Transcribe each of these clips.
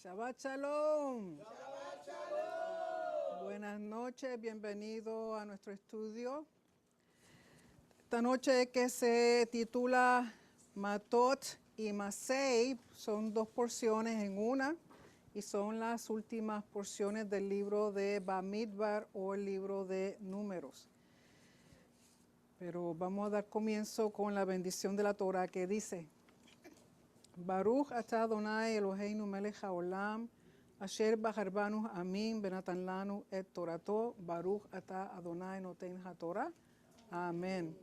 Shabbat Shalom. Shabbat Shalom. Buenas noches, bienvenido a nuestro estudio. Esta noche que se titula Matot y Masei, son dos porciones en una y son las últimas porciones del libro de Bamidbar o el libro de Números. Pero vamos a dar comienzo con la bendición de la Torah que dice: Baruch atah Adonai Eloheinu melech haolam, asher bahar banu amin benatan lanu et torato, Baruch atah Adonai noten haTorah. Amén.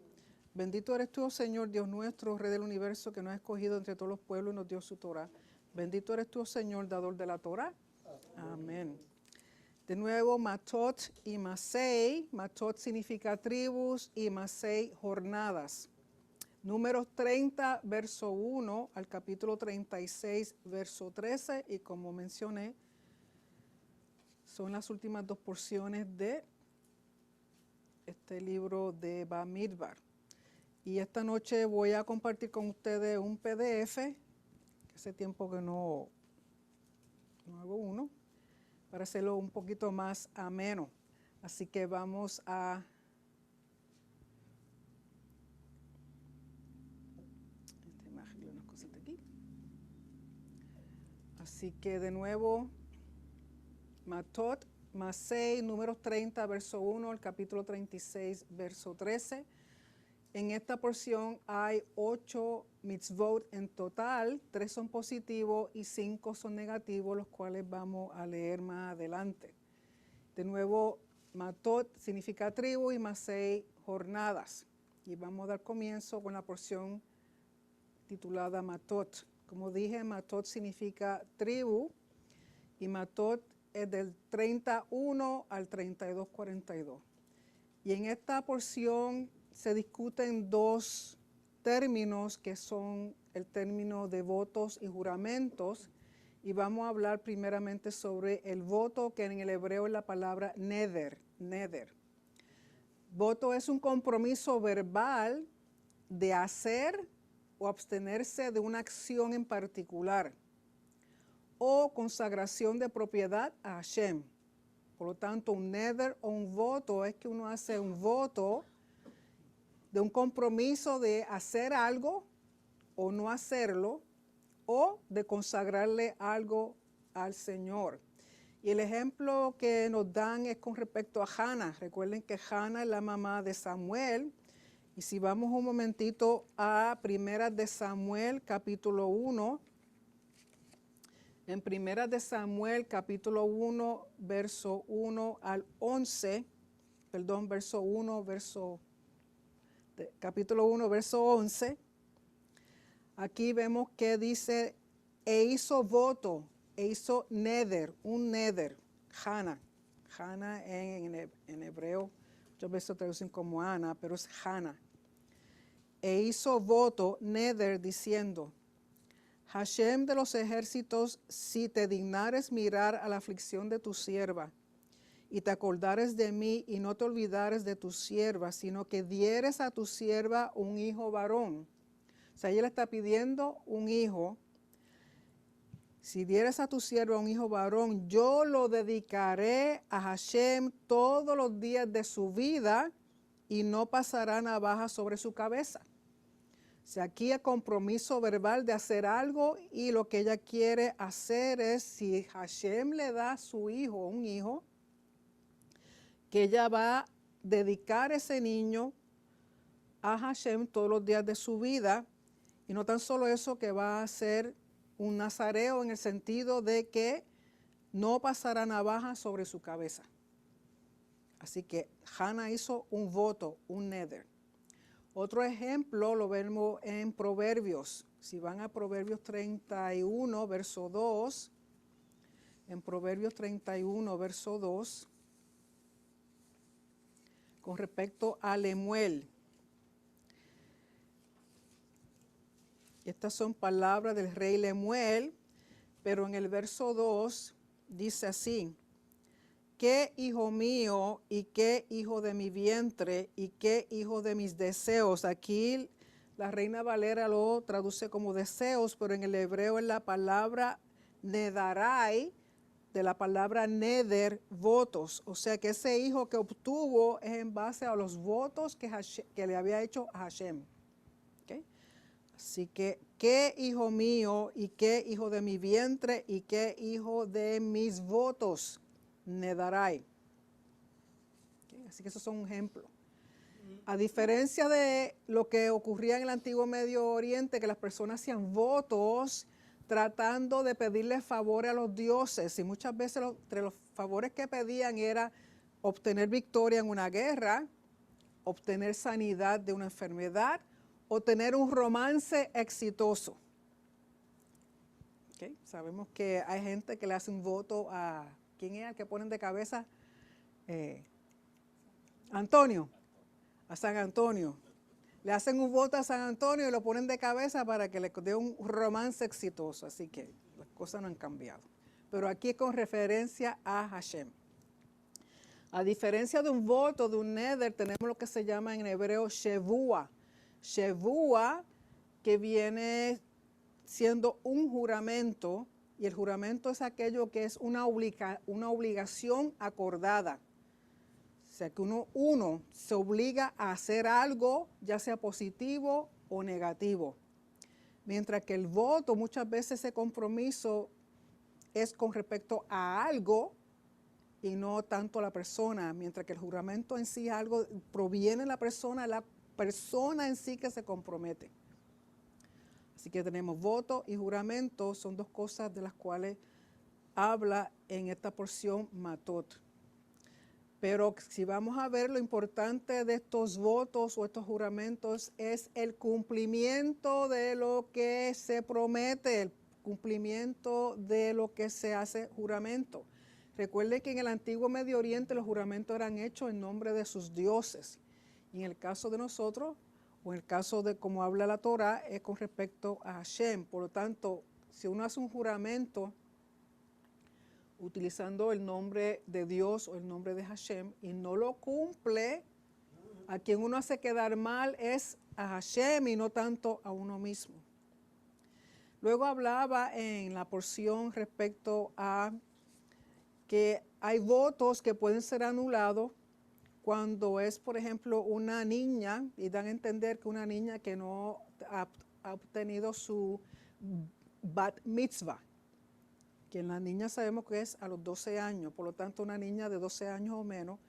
Bendito eres tú, Señor Dios nuestro, Rey del universo, que nos ha escogido entre todos los pueblos y nos dio su Torah. Bendito eres tú, Señor, dador de la Torah. Amén. De nuevo, Matot y Masei. Matot significa tribus y Masei jornadas. Números 30, verso 1 al capítulo 36, verso 13. Y como mencioné, son las últimas dos porciones de este libro de Bamidbar. Y esta noche voy a compartir con ustedes un PDF, que hace tiempo que no hago uno, para hacerlo un poquito más ameno. Así que vamos a unas cosas de aquí. Así que de nuevo, Matot, Masei, números 30, verso 1, el capítulo 36, verso 13. En esta porción hay 8 mitzvot en total, 3 son positivos y 5 son negativos, los cuales vamos a leer más adelante. De nuevo, Matot significa tribu y Masei jornadas. Y vamos a dar comienzo con la porción titulada Matot. Como dije, Matot significa tribu y Matot es del 31 al 32:42. Y en esta porción se discuten dos términos que son el término de votos y juramentos. Y vamos a hablar primeramente sobre el voto, que en el hebreo es la palabra neder. Voto es un compromiso verbal de hacer o abstenerse de una acción en particular, o consagración de propiedad a Hashem. Por lo tanto, un neder o un voto es que uno hace un voto de un compromiso de hacer algo o no hacerlo, o de consagrarle algo al Señor. Y el ejemplo que nos dan es con respecto a Hannah. Recuerden que Hannah es la mamá de Samuel. Y si vamos un momentito a Primeras de Samuel, capítulo 1. En Primeras de Samuel, capítulo 1, verso 1 al 11. Perdón, capítulo 1, verso 11. Aquí vemos que dice, e hizo voto, e hizo neder, un neder, Hannah. Hannah en hebreo, muchas veces lo traducen como Ana, pero es Hannah. E hizo voto, neder, diciendo, Hashem de los ejércitos, si te dignares mirar a la aflicción de tu sierva, y te acordares de mí, y no te olvidares de tu sierva, sino que dieres a tu sierva un hijo varón. O sea, ella le está pidiendo un hijo. Si dieres a tu sierva un hijo varón, yo lo dedicaré a Hashem todos los días de su vida, y no pasará navaja sobre su cabeza. O sea, aquí el compromiso verbal de hacer algo, y lo que ella quiere hacer es, si Hashem le da a su hijo, un hijo, que ella va a dedicar ese niño a Hashem todos los días de su vida. Y no tan solo eso, que va a ser un nazareo en el sentido de que no pasará navaja sobre su cabeza. Así que Hannah hizo un voto, un neder. Otro ejemplo lo vemos en Proverbios. Si van a Proverbios 31, verso 2. En Proverbios 31, verso 2. Con respecto a Lemuel. Estas son palabras del rey Lemuel, pero en el verso 2 dice así: ¿qué hijo mío y qué hijo de mi vientre y qué hijo de mis deseos? Aquí la Reina Valera lo traduce como deseos, pero en el hebreo es la palabra nedarai, de la palabra neder, votos. O sea que ese hijo que obtuvo es en base a los votos que le había hecho a Hashem. ¿Okay? Así que, ¿qué hijo mío y qué hijo de mi vientre y qué hijo de mis votos? Nedarai. ¿Okay? Así que esos son un ejemplo. A diferencia de lo que ocurría en el antiguo Medio Oriente, que las personas hacían votos tratando de pedirle favores a los dioses, y muchas veces entre los favores que pedían era obtener victoria en una guerra, obtener sanidad de una enfermedad o tener un romance exitoso. ¿Okay? Sabemos que hay gente que le hace un voto a, ¿quién es el que ponen de cabeza? Antonio. A San Antonio. Le hacen un voto a San Antonio y lo ponen de cabeza para que le dé un romance exitoso. Así que las cosas no han cambiado. Pero aquí con referencia a Hashem. A diferencia de un voto, de un neder, tenemos lo que se llama en hebreo shevua. Shevua, que viene siendo un juramento, y el juramento es aquello que es una obligación acordada. O sea, que uno se obliga a hacer algo, ya sea positivo o negativo. Mientras que el voto, muchas veces ese compromiso es con respecto a algo y no tanto a la persona. Mientras que el juramento en sí es algo, proviene de la persona en sí que se compromete. Así que tenemos voto y juramento, son dos cosas de las cuales habla en esta porción Matot. Pero si vamos a ver, lo importante de estos votos o estos juramentos es el cumplimiento de lo que se promete, el cumplimiento de lo que se hace juramento. Recuerden que en el antiguo Medio Oriente los juramentos eran hechos en nombre de sus dioses. Y en el caso de nosotros, o en el caso de como habla la Torah, es con respecto a Hashem. Por lo tanto, si uno hace un juramento utilizando el nombre de Dios o el nombre de Hashem y no lo cumple, a quien uno hace quedar mal es a Hashem y no tanto a uno mismo. Luego hablaba en la porción respecto a que hay votos que pueden ser anulados cuando es, por ejemplo, una niña, y dan a entender que una niña que no ha obtenido su bat mitzvah, que en la niña sabemos que es a los 12 años, por lo tanto una niña de 12 años o menos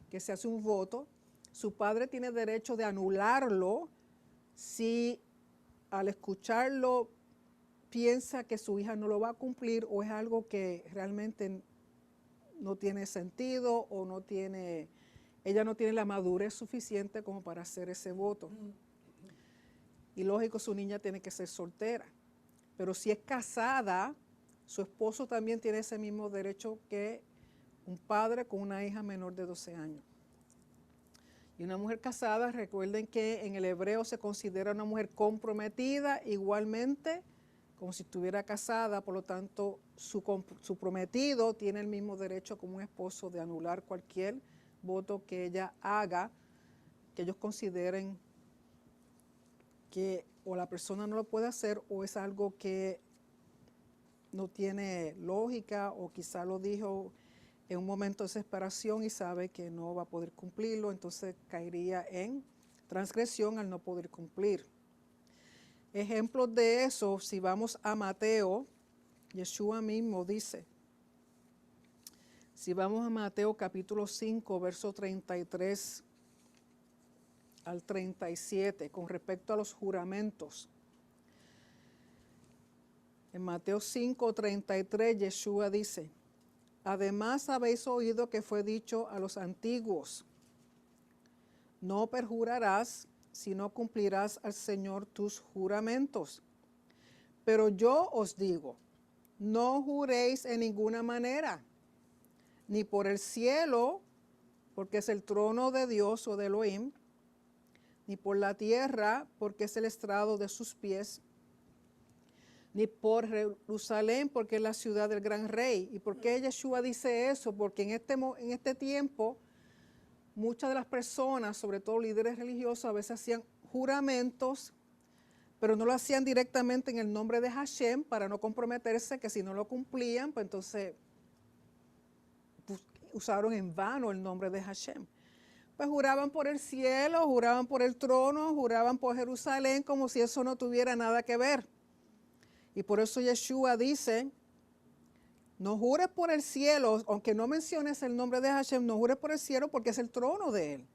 que se hace un voto, su padre tiene derecho de anularlo si al escucharlo piensa que su hija no lo va a cumplir o es algo que realmente no tiene sentido o ella no tiene la madurez suficiente como para hacer ese voto. Y lógico, su niña tiene que ser soltera, pero si es casada, su esposo también tiene ese mismo derecho que un padre con una hija menor de 12 años. Y una mujer casada, recuerden que en el hebreo se considera una mujer comprometida igualmente como si estuviera casada, por lo tanto su prometido tiene el mismo derecho como un esposo de anular cualquier voto que ella haga, que ellos consideren que o la persona no lo puede hacer o es algo que no tiene lógica o quizá lo dijo en un momento de desesperación y sabe que no va a poder cumplirlo, entonces caería en transgresión al no poder cumplir. Ejemplos de eso, si vamos a Mateo, Yeshua mismo dice, si vamos a Mateo capítulo 5, verso 33 al 37, con respecto a los juramentos. En Mateo 5, 33, Yeshua dice, además habéis oído que fue dicho a los antiguos, no perjurarás, sino cumplirás al Señor tus juramentos. Pero yo os digo, no juréis en ninguna manera, ni por el cielo, porque es el trono de Dios o de Elohim, ni por la tierra, porque es el estrado de sus pies, ni por Jerusalén, porque es la ciudad del gran rey. ¿Y por qué Yeshua dice eso? Porque en este tiempo, muchas de las personas, sobre todo líderes religiosos, a veces hacían juramentos pero no lo hacían directamente en el nombre de Hashem para no comprometerse, que si no lo cumplían, pues entonces usaron en vano el nombre de Hashem. Pues juraban por el cielo, juraban por el trono, juraban por Jerusalén, como si eso no tuviera nada que ver. Y por eso Yeshua dice, no jures por el cielo, aunque no menciones el nombre de Hashem, no jures por el cielo porque es el trono de él.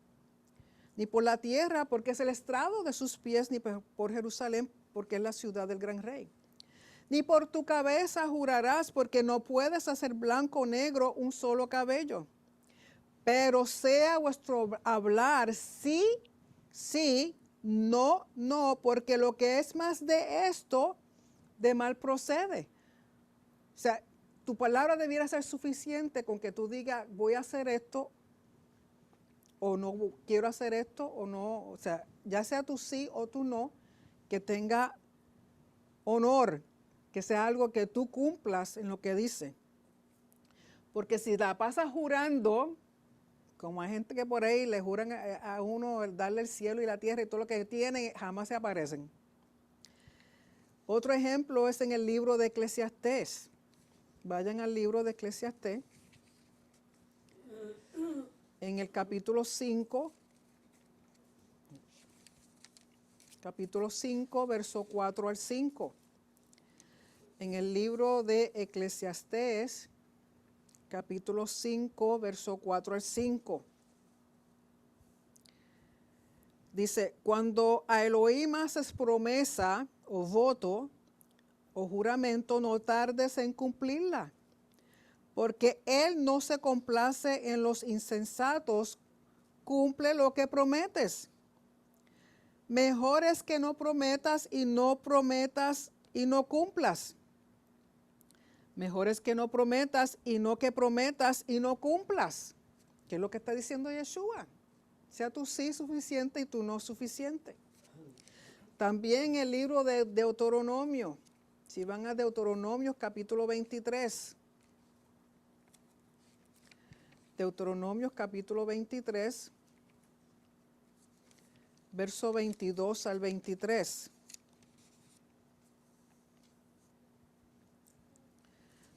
Ni por la tierra porque es el estrado de sus pies, ni por Jerusalén porque es la ciudad del gran rey. Ni por tu cabeza jurarás porque no puedes hacer blanco o negro un solo cabello. Pero sea vuestro hablar sí, sí, no, no, porque lo que es más de esto, de mal procede. O sea, tu palabra debiera ser suficiente con que tú digas, voy a hacer esto, o no quiero hacer esto, o no, o sea, ya sea tu sí o tu no, que tenga honor, que sea algo que tú cumplas en lo que dice. Porque si la pasas jurando, como hay gente que por ahí le juran a uno darle el cielo y la tierra y todo lo que tienen, jamás se aparecen. Otro ejemplo es en el libro de Eclesiastés. Vayan al libro de Eclesiastés. En el capítulo 5, verso 4 al 5. En el libro de Eclesiastés, capítulo 5, verso 4 al 5. Dice, cuando a Elohim haces promesa o voto o juramento, no tardes en cumplirla, porque Él no se complace en los insensatos, cumple lo que prometes. Mejor es que no prometas y no cumplas. Mejor es que no prometas y no que prometas y no cumplas. ¿Qué es lo que está diciendo Yeshua? Sea tu sí suficiente y tu no suficiente. También el libro de Deuteronomio. Si van a Deuteronomio capítulo 23. Deuteronomio capítulo 23, verso 22 al 23.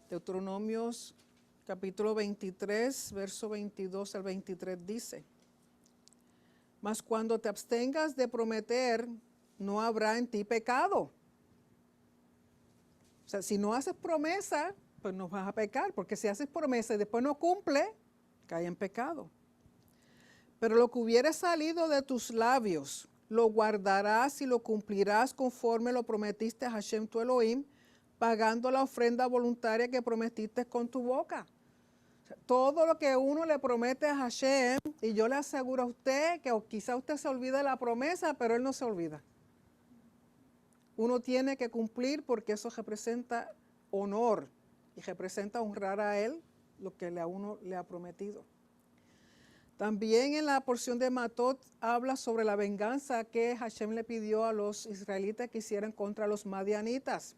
Deuteronomios capítulo 23, verso 22 al 23 dice, mas cuando te abstengas de prometer, no habrá en ti pecado. O sea, si no haces promesa, pues no vas a pecar, porque si haces promesa y después no cumple, cae en pecado. Pero lo que hubiere salido de tus labios, lo guardarás y lo cumplirás conforme lo prometiste a Hashem tu Elohim, pagando la ofrenda voluntaria que prometiste con tu boca. O sea, todo lo que uno le promete a Hashem, y yo le aseguro a usted que quizá usted se olvide de la promesa, pero él no se olvida. Uno tiene que cumplir porque eso representa honor y representa honrar a él lo que a uno le ha prometido. También en la porción de Matot habla sobre la venganza que Hashem le pidió a los israelitas que hicieran contra los madianitas,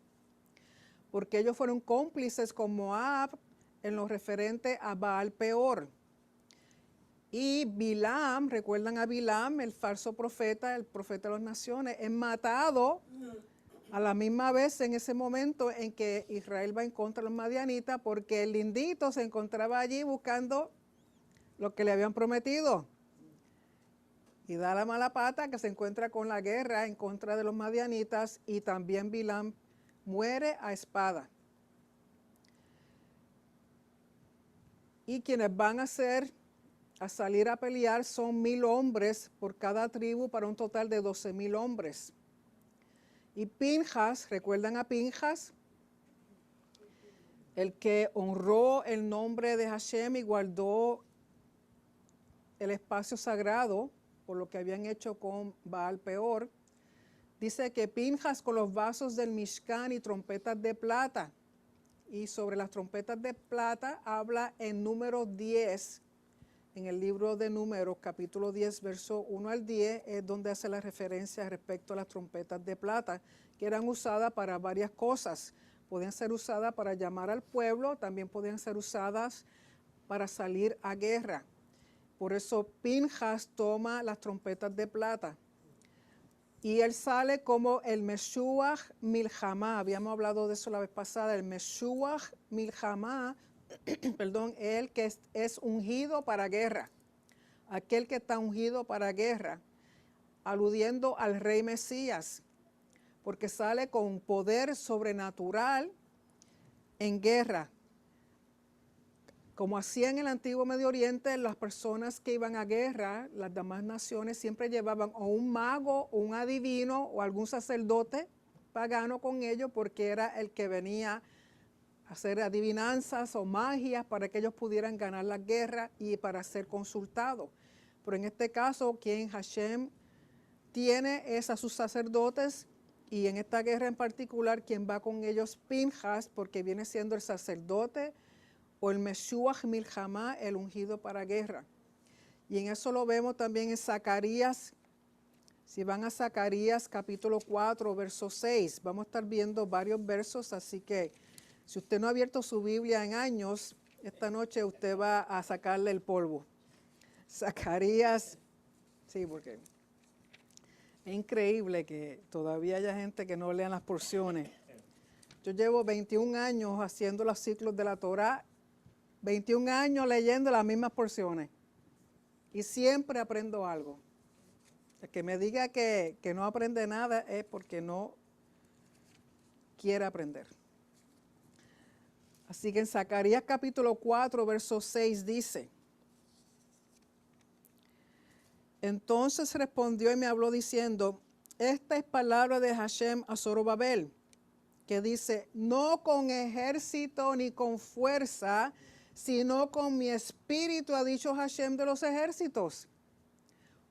porque ellos fueron cómplices con Moab en lo referente a Baal Peor. Y Bilam, recuerdan a Bilam, el falso profeta, el profeta de las naciones, es matado a la misma vez en ese momento en que Israel va en contra de los madianitas, porque el lindito se encontraba allí buscando lo que le habían prometido. Y da la mala pata que se encuentra con la guerra en contra de los madianitas, y también Bilam muere a espada. Y quienes van a salir a pelear son 1,000 hombres por cada tribu, para un total de 12,000 hombres. Y Pinjas, ¿recuerdan a Pinjas? El que honró el nombre de Hashem y guardó el espacio sagrado por lo que habían hecho con Baal Peor. Dice que Pinjas con los vasos del Mishkan y trompetas de plata. Y sobre las trompetas de plata habla en número 10, en el libro de Números, capítulo 10, verso 1 al 10, es donde hace la referencia respecto a las trompetas de plata, que eran usadas para varias cosas. Podían ser usadas para llamar al pueblo, también podían ser usadas para salir a guerra. Por eso Pinjas toma las trompetas de plata. Y él sale como el Meshuach Milhamá. Habíamos hablado de eso la vez pasada. El Meshuach Milhamá, perdón, el que es ungido para guerra. Aquel que está ungido para guerra, aludiendo al rey Mesías, porque sale con poder sobrenatural en guerra. Como hacía en el antiguo Medio Oriente, las personas que iban a guerra, las demás naciones siempre llevaban o un mago, o un adivino, o algún sacerdote pagano con ellos, porque era el que venía a hacer adivinanzas o magias para que ellos pudieran ganar la guerra y para ser consultados. Pero en este caso, quien Hashem tiene es a sus sacerdotes, y en esta guerra en particular, quien va con ellos, Pinjas, porque viene siendo el sacerdote, o el Meshuach Milhamá, el ungido para guerra. Y en eso lo vemos también en Zacarías. Si van a Zacarías capítulo 4, verso 6, vamos a estar viendo varios versos, así que si usted no ha abierto su Biblia en años, esta noche usted va a sacarle el polvo. Zacarías, sí, porque es increíble que todavía haya gente que no lean las porciones. Yo llevo 21 años haciendo los ciclos de la Torá, 21 años leyendo las mismas porciones y siempre aprendo algo. El que me diga que no aprende nada es porque no quiere aprender. Así que en Zacarías capítulo 4, verso 6 dice: entonces respondió y me habló diciendo, esta es palabra de Hashem a Zorobabel, que dice, no con ejército ni con fuerza, sino con mi espíritu, ha dicho Hashem de los ejércitos.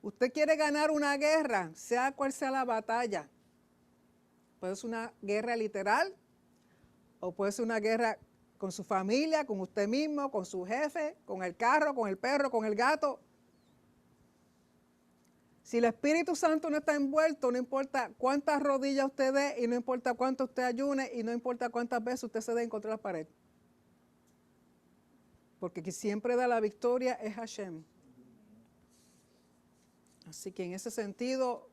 Usted quiere ganar una guerra, sea cual sea la batalla. Puede ser una guerra literal, o puede ser una guerra con su familia, con usted mismo, con su jefe, con el carro, con el perro, con el gato. Si el Espíritu Santo no está envuelto, no importa cuántas rodillas usted dé, y no importa cuánto usted ayune, y no importa cuántas veces usted se dé en contra de la pared. Porque quien siempre da la victoria es Hashem. Así que en ese sentido,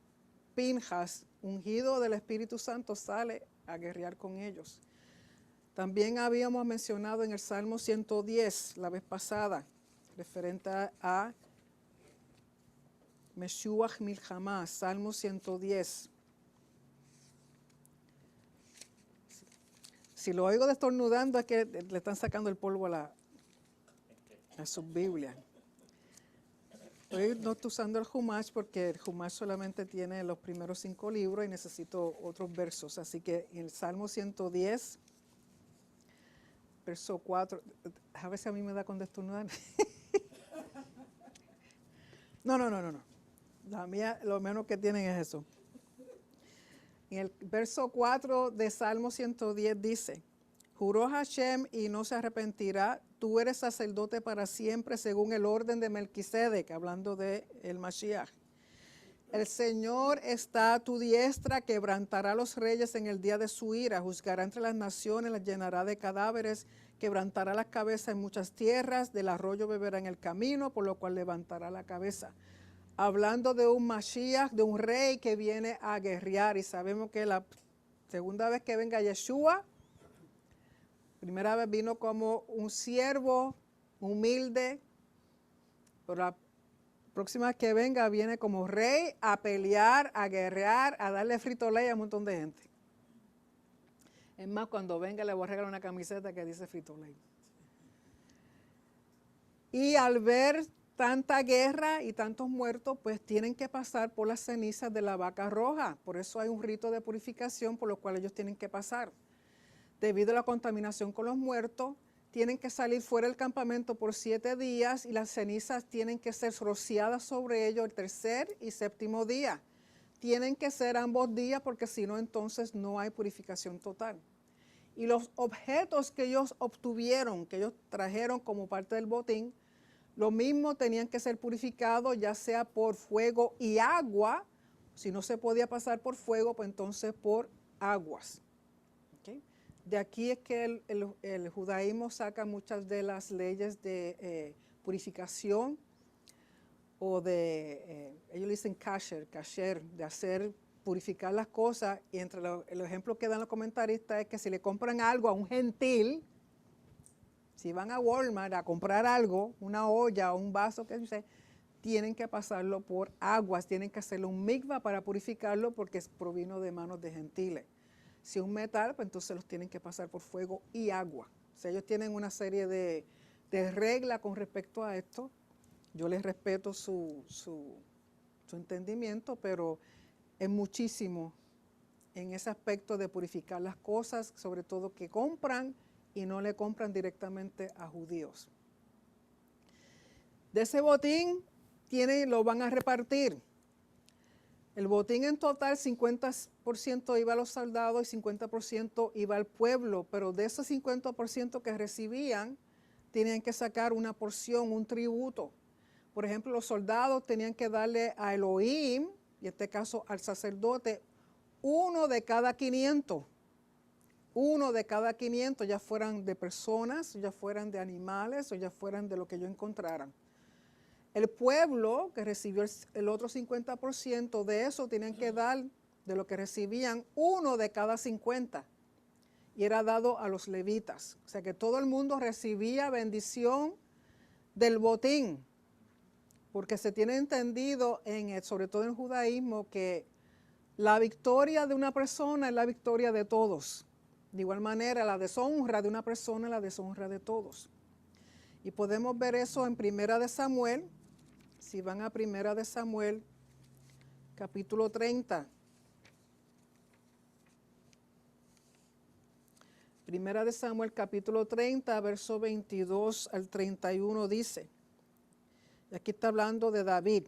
Pinjas, ungido del Espíritu Santo, sale a guerrear con ellos. También habíamos mencionado en el Salmo 110, la vez pasada, referente a Meshuach Milhamá, Salmo 110. Si lo oigo destornudando es que le están sacando el polvo a su Biblia. Hoy no estoy usando el Humash porque el Humash solamente tiene los primeros 5 libros y necesito otros versos. Así que en el Salmo 110, verso 4, a veces a mí me da con destornudar. No. La mía, lo menos que tienen es eso. En el verso 4 de Salmo 110 dice, juró Hashem y no se arrepentirá, tú eres sacerdote para siempre según el orden de Melquisedec, hablando de el Mashiach. El Señor está a tu diestra, quebrantará a los reyes en el día de su ira, juzgará entre las naciones, las llenará de cadáveres, quebrantará las cabezas en muchas tierras, del arroyo beberá en el camino, por lo cual levantará la cabeza. Hablando de un Mashiach, de un rey que viene a guerrear, y sabemos que la segunda vez que venga Yeshua, primera vez vino como un siervo humilde, pero la próxima vez que venga viene como rey a pelear, a guerrear, a darle frito-lay a un montón de gente. Es más, cuando venga le voy a regalar una camiseta que dice frito-lay. Y al ver tanta guerra y tantos muertos, pues tienen que pasar por las cenizas de la vaca roja. Por eso hay un rito de purificación por lo cual ellos tienen que pasar. Debido a la contaminación con los muertos, tienen que salir fuera del campamento por 7 días y las cenizas tienen que ser rociadas sobre ellos el tercer y séptimo día. Tienen que ser ambos días porque si no, entonces no hay purificación total. Y los objetos que ellos obtuvieron, que ellos trajeron como parte del botín, lo mismo tenían que ser purificados, ya sea por fuego y agua. Si no se podía pasar por fuego, pues entonces por aguas. ¿Okay? De aquí es que el judaísmo saca muchas de las leyes de purificación o de, ellos le dicen kasher, de hacer purificar las cosas, y entre el ejemplo que dan los comentaristas es que si le compran algo a un gentil, si van a Walmart a comprar algo, una olla o un vaso, que sé, tienen que pasarlo por aguas, tienen que hacerle un mikvah para purificarlo porque provino de manos de gentiles. Si es un metal, pues entonces los tienen que pasar por fuego y agua. O sea, ellos tienen una serie de reglas con respecto a esto. Yo les respeto su entendimiento, pero es muchísimo en ese aspecto de purificar las cosas, sobre todo que compran y no le compran directamente a judíos. De ese botín lo van a repartir. El botín en total, 50% iba a los soldados y 50% iba al pueblo, pero de ese 50% que recibían, tenían que sacar una porción, un tributo. Por ejemplo, los soldados tenían que darle a Elohim, y en este caso al sacerdote, 1 de cada 500. 1 de cada 500, ya fueran de personas, ya fueran de animales o ya fueran de lo que ellos encontraran. El pueblo que recibió el otro 50% de eso tenían que dar, de lo que recibían, 1 de cada 50. Y era dado a los levitas. O sea que todo el mundo recibía bendición del botín. Porque se tiene entendido, sobre todo en el judaísmo, que la victoria de una persona es la victoria de todos. De igual manera, la deshonra de una persona es la deshonra de todos. Y podemos ver eso en Primera de Samuel. Si van a Primera de Samuel, capítulo 30. Primera de Samuel, capítulo 30, verso 22 al 31 dice, y aquí está hablando de David.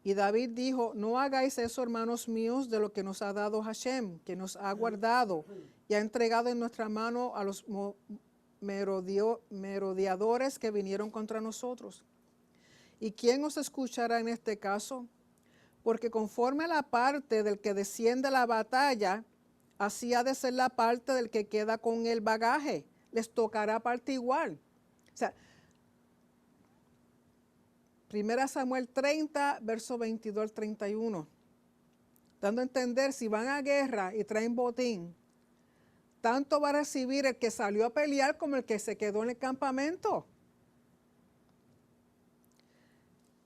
Y David dijo, no hagáis eso, hermanos míos, de lo que nos ha dado Hashem, que nos ha guardado y ha entregado en nuestra mano a los merodeadores que vinieron contra nosotros. ¿Y quién os escuchará en este caso? Porque conforme a la parte del que desciende a la batalla, así ha de ser la parte del que queda con el bagaje. Les tocará parte igual. O sea, 1 Samuel 30, verso 22 al 31. Dando a entender, si van a guerra y traen botín, tanto va a recibir el que salió a pelear como el que se quedó en el campamento.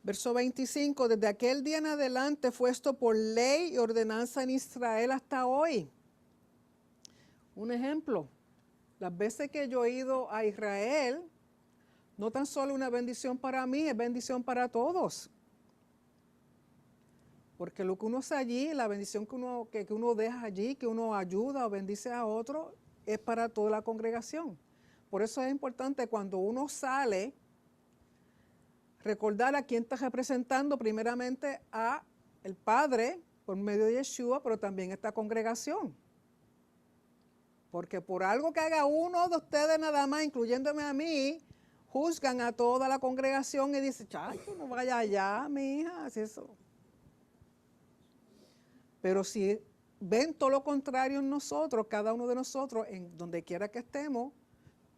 Verso 25, desde aquel día en adelante fue esto por ley y ordenanza en Israel hasta hoy. Un ejemplo, las veces que yo he ido a Israel, no tan solo una bendición para mí, es bendición para todos. Porque lo que uno hace allí, la bendición que uno deja allí, que uno ayuda o bendice a otro, es para toda la congregación. Por eso es importante cuando uno sale, recordar a quién está representando, primeramente a el Padre, por medio de Yeshua, pero también esta congregación. Porque por algo que haga uno de ustedes nada más, incluyéndome a mí, juzgan a toda la congregación y dicen, chacho, no vaya allá, mi hija, así eso. Pero si ven todo lo contrario en nosotros, cada uno de nosotros, en donde quiera que estemos,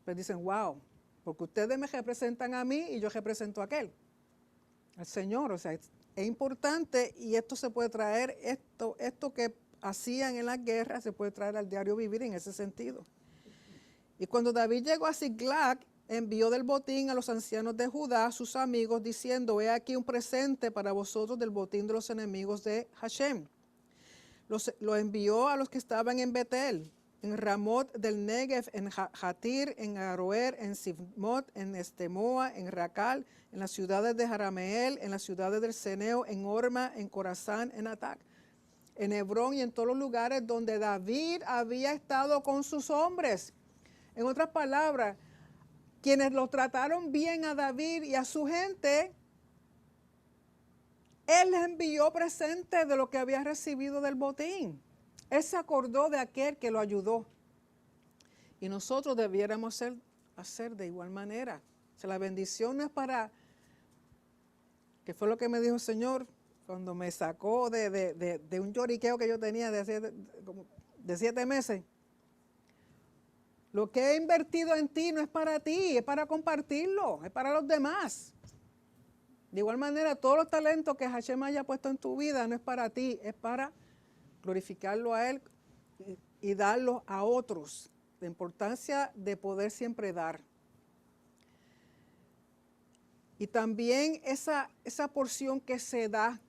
pues dicen, wow, porque ustedes me representan a mí y yo represento a aquel, al Señor. O sea, es importante y esto se puede traer, esto que hacían en las guerras, se puede traer al diario vivir en ese sentido. Y cuando David llegó a Ziklag, envió del botín a los ancianos de Judá, sus amigos, diciendo, he aquí un presente para vosotros del botín de los enemigos de Hashem. Lo envió a los que estaban en Betel, en Ramot del Negev, en Jatir, en Aroer, en Sifmot, en Estemoa, en Racal, en las ciudades de Jarameel, en las ciudades del Ceneo, en Orma, en Corazán, en Atac, en Hebrón y en todos los lugares donde David había estado con sus hombres. En otras palabras, quienes lo trataron bien a David y a su gente, él les envió presentes de lo que había recibido del botín. Él se acordó de aquel que lo ayudó. Y nosotros debiéramos hacer de igual manera. O sea, la bendición no es para, que fue lo que me dijo el Señor cuando me sacó de un lloriqueo que yo tenía de 7 meses. Lo que he invertido en ti no es para ti, es para compartirlo, es para los demás. De igual manera, todos los talentos que Hashem haya puesto en tu vida no es para ti, es para glorificarlo a Él y darlo a otros. La importancia de poder siempre dar. Y también esa porción que se da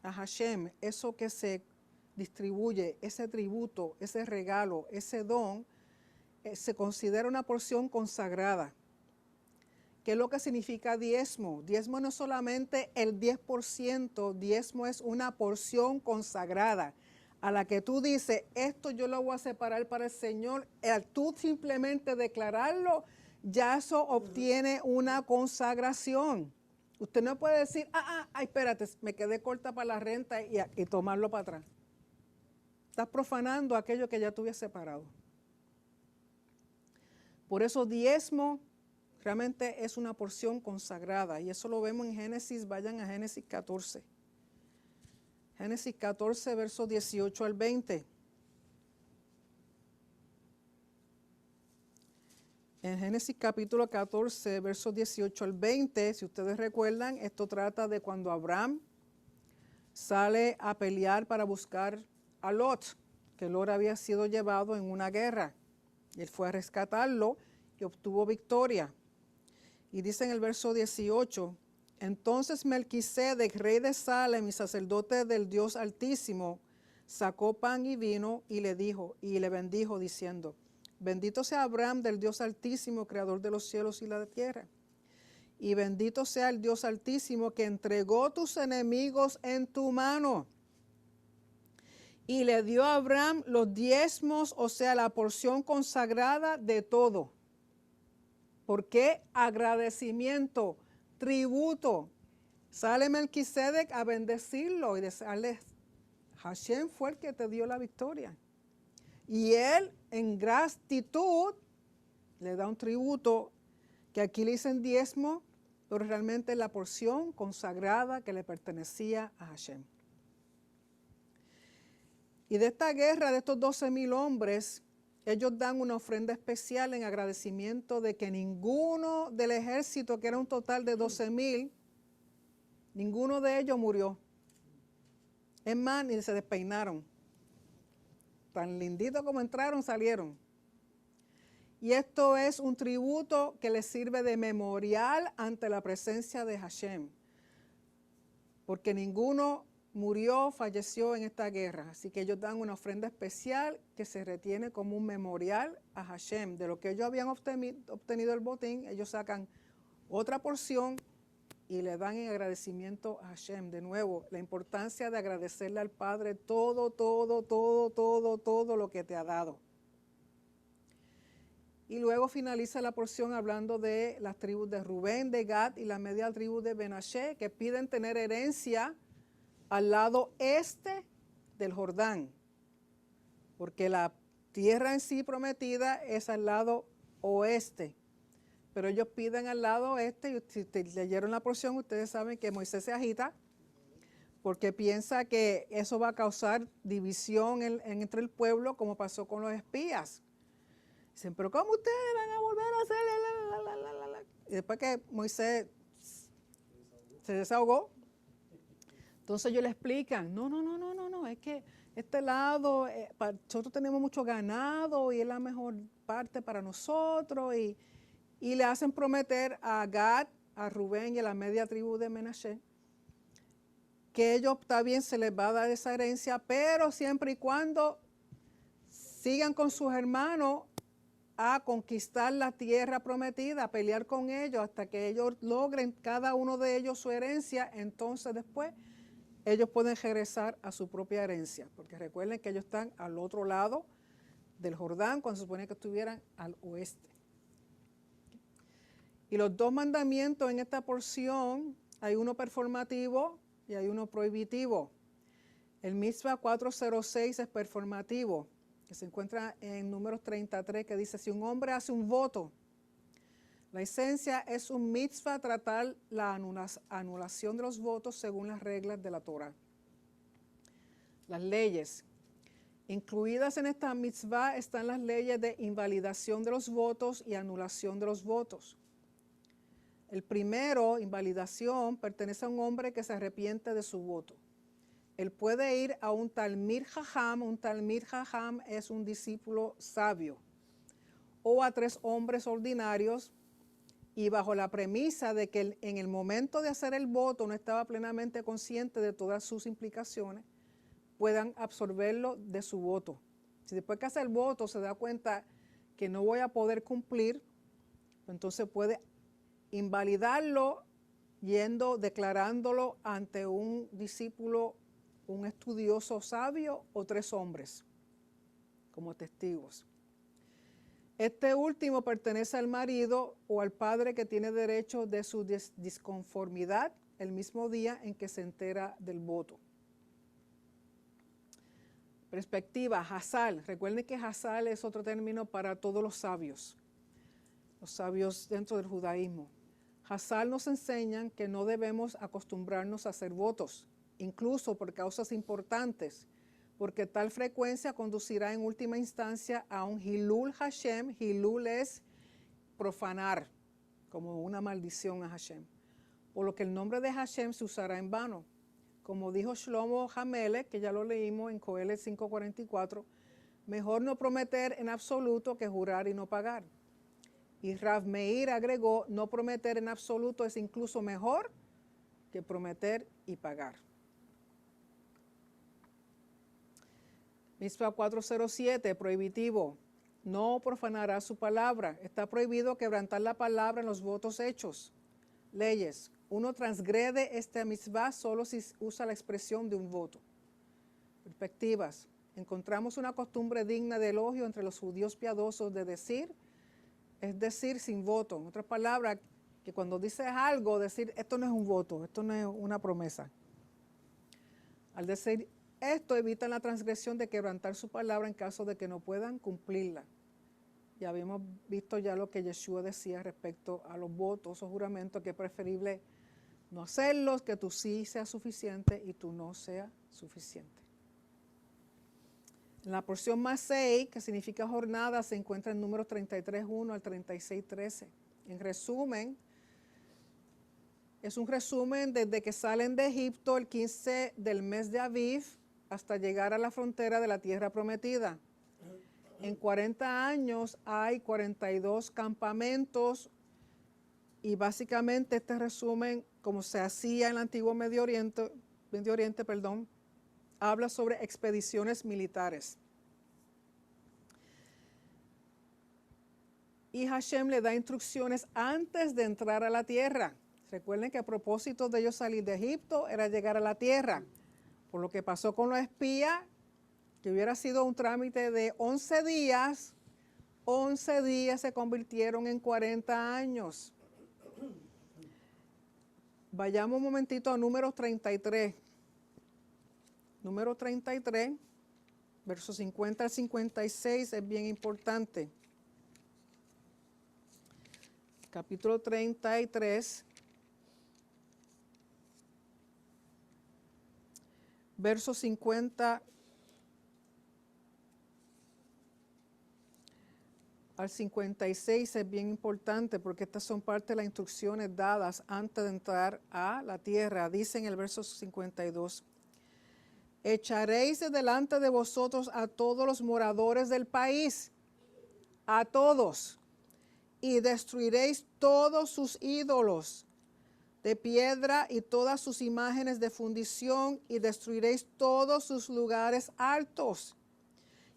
a Hashem, eso que se distribuye, ese tributo, ese regalo, ese don, se considera una porción consagrada. ¿Qué es lo que significa diezmo? Diezmo no es solamente el 10%, diezmo es una porción consagrada a la que tú dices, esto yo lo voy a separar para el Señor. Al tú simplemente declararlo, ya eso obtiene una consagración. Usted no puede decir, espérate, me quedé corta para la renta y tomarlo para atrás. Estás profanando aquello que ya tú habías separado. Por eso diezmo realmente es una porción consagrada y eso lo vemos en Génesis, vayan a Génesis 14. Génesis 14, versos 18 al 20. En Génesis capítulo 14, versos 18 al 20, si ustedes recuerdan, esto trata de cuando Abraham sale a pelear para buscar a Lot, que Lot había sido llevado en una guerra. Y él fue a rescatarlo y obtuvo victoria. Y dice en el verso 18, entonces Melquisedec, rey de Salem y sacerdote del Dios Altísimo, sacó pan y vino y le bendijo diciendo, bendito sea Abraham del Dios Altísimo, creador de los cielos y la tierra. Y bendito sea el Dios Altísimo que entregó tus enemigos en tu mano. Y le dio a Abraham los diezmos, o sea, la porción consagrada de todo. ¿Por qué? Agradecimiento, tributo. Sale Melquisedec a bendecirlo y decirle, Hashem fue el que te dio la victoria. Y él, en gratitud, le da un tributo, que aquí le dicen diezmo, pero realmente es la porción consagrada que le pertenecía a Hashem. Y de esta guerra, de estos 12,000 hombres, ellos dan una ofrenda especial en agradecimiento de que ninguno del ejército, que era un total de 12,000, ninguno de ellos murió. Es más, ni se despeinaron. Tan linditos como entraron, salieron. Y esto es un tributo que les sirve de memorial ante la presencia de Hashem. Porque ninguno murió, falleció en esta guerra. Así que ellos dan una ofrenda especial que se retiene como un memorial a Hashem. De lo que ellos habían obtenido el botín, ellos sacan otra porción y le dan en agradecimiento a Hashem. De nuevo, la importancia de agradecerle al Padre todo lo que te ha dado. Y luego finaliza la porción hablando de las tribus de Rubén, de Gad y la media tribu de Menashe, que piden tener herencia al lado este del Jordán, porque la tierra en sí prometida es al lado oeste, pero ellos piden al lado oeste, y si leyeron la porción, ustedes saben que Moisés se agita, porque piensa que eso va a causar división entre el pueblo, como pasó con los espías. Dicen, pero ¿cómo ustedes van a volver a hacer? Y después que Moisés se desahogó, entonces ellos le explican, no, es que este lado, nosotros tenemos mucho ganado y es la mejor parte para nosotros. Y le hacen prometer a Gad, a Rubén y a la media tribu de Menashe, que ellos también se les va a dar esa herencia, pero siempre y cuando sigan con sus hermanos a conquistar la tierra prometida, a pelear con ellos hasta que ellos logren cada uno de ellos su herencia, entonces después ellos pueden regresar a su propia herencia, porque recuerden que ellos están al otro lado del Jordán, cuando se supone que estuvieran al oeste. Y los dos mandamientos en esta porción, hay uno performativo y hay uno prohibitivo. El Mitzvah 406 es performativo, que se encuentra en Números 33, que dice, si un hombre hace un voto, la esencia es un mitzvah tratar la anulación de los votos según las reglas de la Torah. Las leyes. Incluidas en esta mitzvah están las leyes de invalidación de los votos y anulación de los votos. El primero, invalidación, pertenece a un hombre que se arrepiente de su voto. él puede ir a un Talmid Jajam. Un Talmid Jajam es un discípulo sabio, o a 3 hombres ordinarios, y bajo la premisa de que él, en el momento de hacer el voto no estaba plenamente consciente de todas sus implicaciones, puedan absorberlo de su voto. Si después que hace el voto se da cuenta que no voy a poder cumplir, entonces puede invalidarlo declarándolo ante un discípulo, un estudioso sabio o 3 hombres como testigos. Este último pertenece al marido o al padre que tiene derecho de su disconformidad el mismo día en que se entera del voto. Perspectiva, Hazal. Recuerden que Hazal es otro término para todos los sabios dentro del judaísmo. Hazal nos enseñan que no debemos acostumbrarnos a hacer votos, incluso por causas importantes, porque tal frecuencia conducirá en última instancia a un Hilul Hashem. Hilul es profanar, como una maldición a Hashem, por lo que el nombre de Hashem se usará en vano. Como dijo Shlomo Hamelech, que ya lo leímos en Coelet 5:44, mejor no prometer en absoluto que jurar y no pagar. Y Rav Meir agregó, no prometer en absoluto es incluso mejor que prometer y pagar. Mitzvah 407, prohibitivo. No profanará su palabra. Está prohibido quebrantar la palabra en los votos hechos. Leyes. Uno transgrede esta mitzvah solo si usa la expresión de un voto. Perspectivas. Encontramos una costumbre digna de elogio entre los judíos piadosos de decir, es decir, sin voto. En otras palabras, que cuando dices algo, decir, esto no es un voto, esto no es una promesa. Al decir esto, evitan la transgresión de quebrantar su palabra en caso de que no puedan cumplirla. Ya habíamos visto ya lo que Yeshua decía respecto a los votos o juramentos, que es preferible no hacerlos, que tú sí seas suficiente y tú no seas suficiente. En la porción Masei, que significa jornada, se encuentra en números 33:1 al 36:13. En resumen, es un resumen desde que salen de Egipto el 15 del mes de Aviv hasta llegar a la frontera de la tierra prometida. En 40 años hay 42 campamentos y básicamente este resumen, como se hacía en el antiguo Medio Oriente, habla sobre expediciones militares. Y Hashem le da instrucciones antes de entrar a la tierra. Recuerden que el propósito de ellos salir de Egipto era llegar a la tierra. Por lo que pasó con los espías, que hubiera sido un trámite de 11 días, 11 días se convirtieron en 40 años. Vayamos un momentito a número 33. Número 33, versos 50 al 56, es bien importante. Capítulo 33, versos 50 al 56 es bien importante porque estas son parte de las instrucciones dadas antes de entrar a la tierra. Dice en el verso 52, echaréis de delante de vosotros a todos los moradores del país, a todos, y destruiréis todos sus ídolos de piedra y todas sus imágenes de fundición, y destruiréis todos sus lugares altos.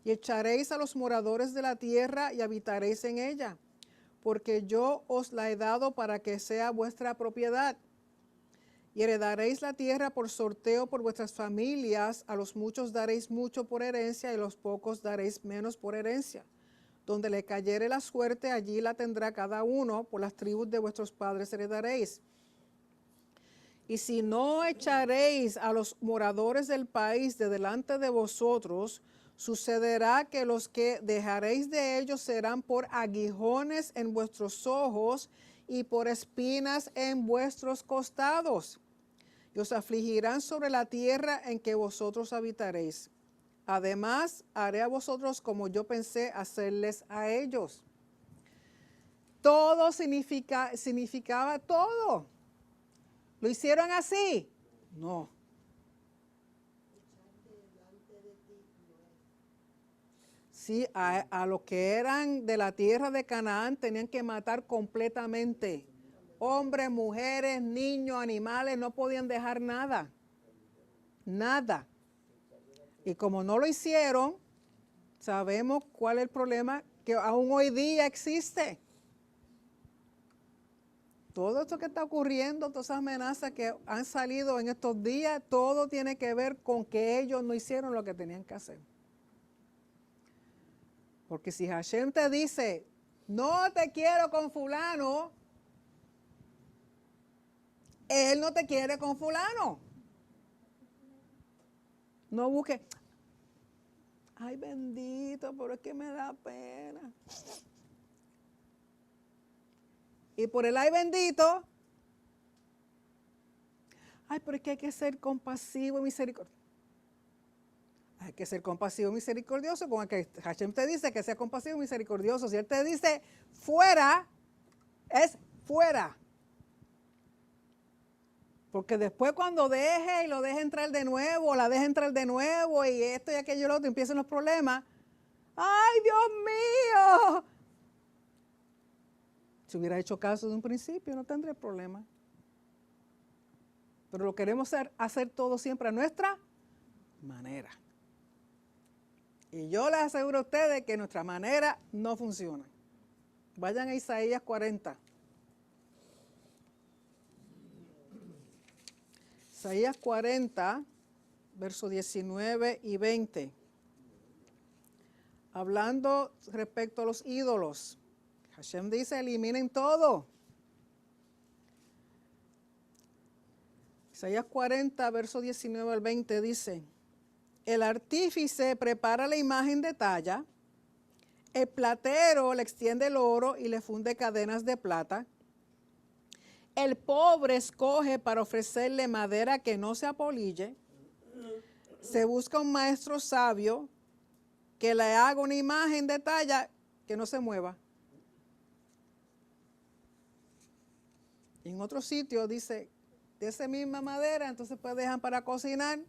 Y echaréis a los moradores de la tierra y habitaréis en ella, porque yo os la he dado para que sea vuestra propiedad. Y heredaréis la tierra por sorteo por vuestras familias, a los muchos daréis mucho por herencia, y a los pocos daréis menos por herencia. Donde le cayere la suerte, allí la tendrá cada uno, por las tribus de vuestros padres heredaréis. Y si no echaréis a los moradores del país de delante de vosotros, sucederá que los que dejaréis de ellos serán por aguijones en vuestros ojos y por espinas en vuestros costados, y os afligirán sobre la tierra en que vosotros habitaréis. Además, haré a vosotros como yo pensé hacerles a ellos. Todo significaba todo. ¿Lo hicieron así? No. Sí, a los que eran de la tierra de Canaán tenían que matar completamente. Hombres, mujeres, niños, animales, no podían dejar nada. Nada. Y como no lo hicieron, sabemos cuál es el problema que aún hoy día existe. Todo esto que está ocurriendo, todas esas amenazas que han salido en estos días, todo tiene que ver con que ellos no hicieron lo que tenían que hacer. Porque si Hashem te dice, no te quiero con fulano, Él no te quiere con fulano. No busque, ay bendito, pero es que me da pena. Y por el ay bendito, ay, pero es que hay que ser compasivo y misericordioso. Hay que ser compasivo y misericordioso con el que Hashem te dice que sea compasivo y misericordioso. Si Él te dice fuera, es fuera. Porque después cuando deje y lo deje entrar de nuevo, o la deje entrar de nuevo y esto y aquello y lo otro, empiezan los problemas. ¡Ay, Dios mío! Si hubiera hecho caso de un principio, no tendría problema. Pero lo queremos hacer todo siempre a nuestra manera. Y yo les aseguro a ustedes que nuestra manera no funciona. Vayan a Isaías 40. Isaías 40, versos 19 y 20. Hablando respecto a los ídolos. Hashem dice, eliminen todo. Isaías 40, versos 19 al 20 dice, el artífice prepara la imagen de talla, el platero le extiende el oro y le funde cadenas de plata. El pobre escoge para ofrecerle madera que no se apolille. Se busca un maestro sabio que le haga una imagen de talla que no se mueva. En otro sitio dice, de esa misma madera, entonces pues dejan para cocinar,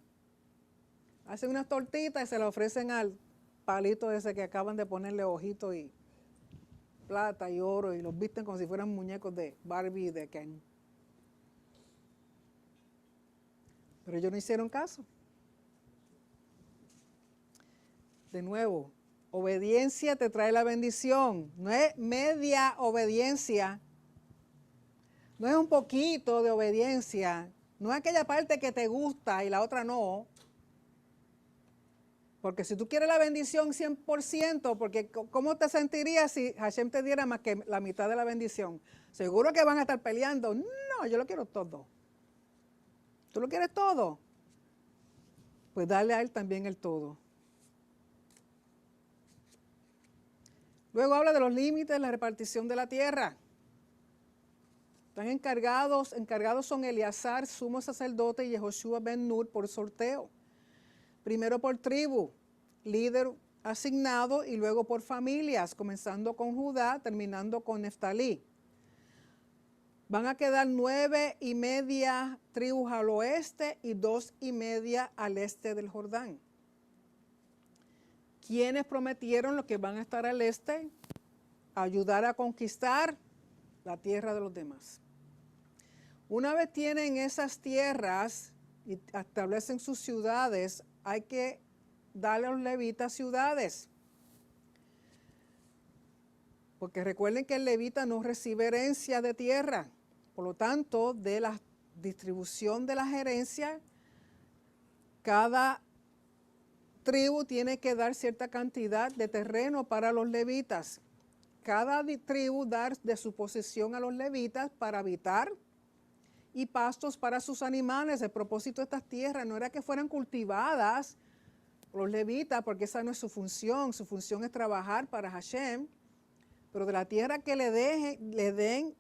hacen unas tortitas y se la ofrecen al palito ese que acaban de ponerle ojitos y plata y oro y los visten como si fueran muñecos de Barbie y de Ken. Pero ellos no hicieron caso. De nuevo, obediencia te trae la bendición. No es media obediencia. No es un poquito de obediencia. No es aquella parte que te gusta y la otra no. Porque si tú quieres la bendición 100%, porque ¿cómo te sentirías si Hashem te diera más que la mitad de la bendición? Seguro que van a estar peleando. No, yo lo quiero todo. ¿Tú lo quieres todo? Pues dale a Él también el todo. Luego habla de los límites, la repartición de la tierra. Están encargados son Eleazar, sumo sacerdote, y Yehoshua ben Nur por sorteo. Primero por tribu, líder asignado, y luego por familias, comenzando con Judá, terminando con Neftalí. Van a quedar 9.5 tribus al oeste y 2.5 al este del Jordán. ¿Quiénes prometieron los que van a estar al este? Ayudar a conquistar la tierra de los demás. Una vez tienen esas tierras y establecen sus ciudades, hay que darle a los levitas ciudades. Porque recuerden que el levita no recibe herencia de tierra. Por lo tanto, de la distribución de las herencias, cada tribu tiene que dar cierta cantidad de terreno para los levitas. Cada tribu dar de su posesión a los levitas para habitar y pastos para sus animales. El propósito de estas tierras no era que fueran cultivadas por los levitas, porque esa no es su función es trabajar para Hashem, pero de la tierra que le den,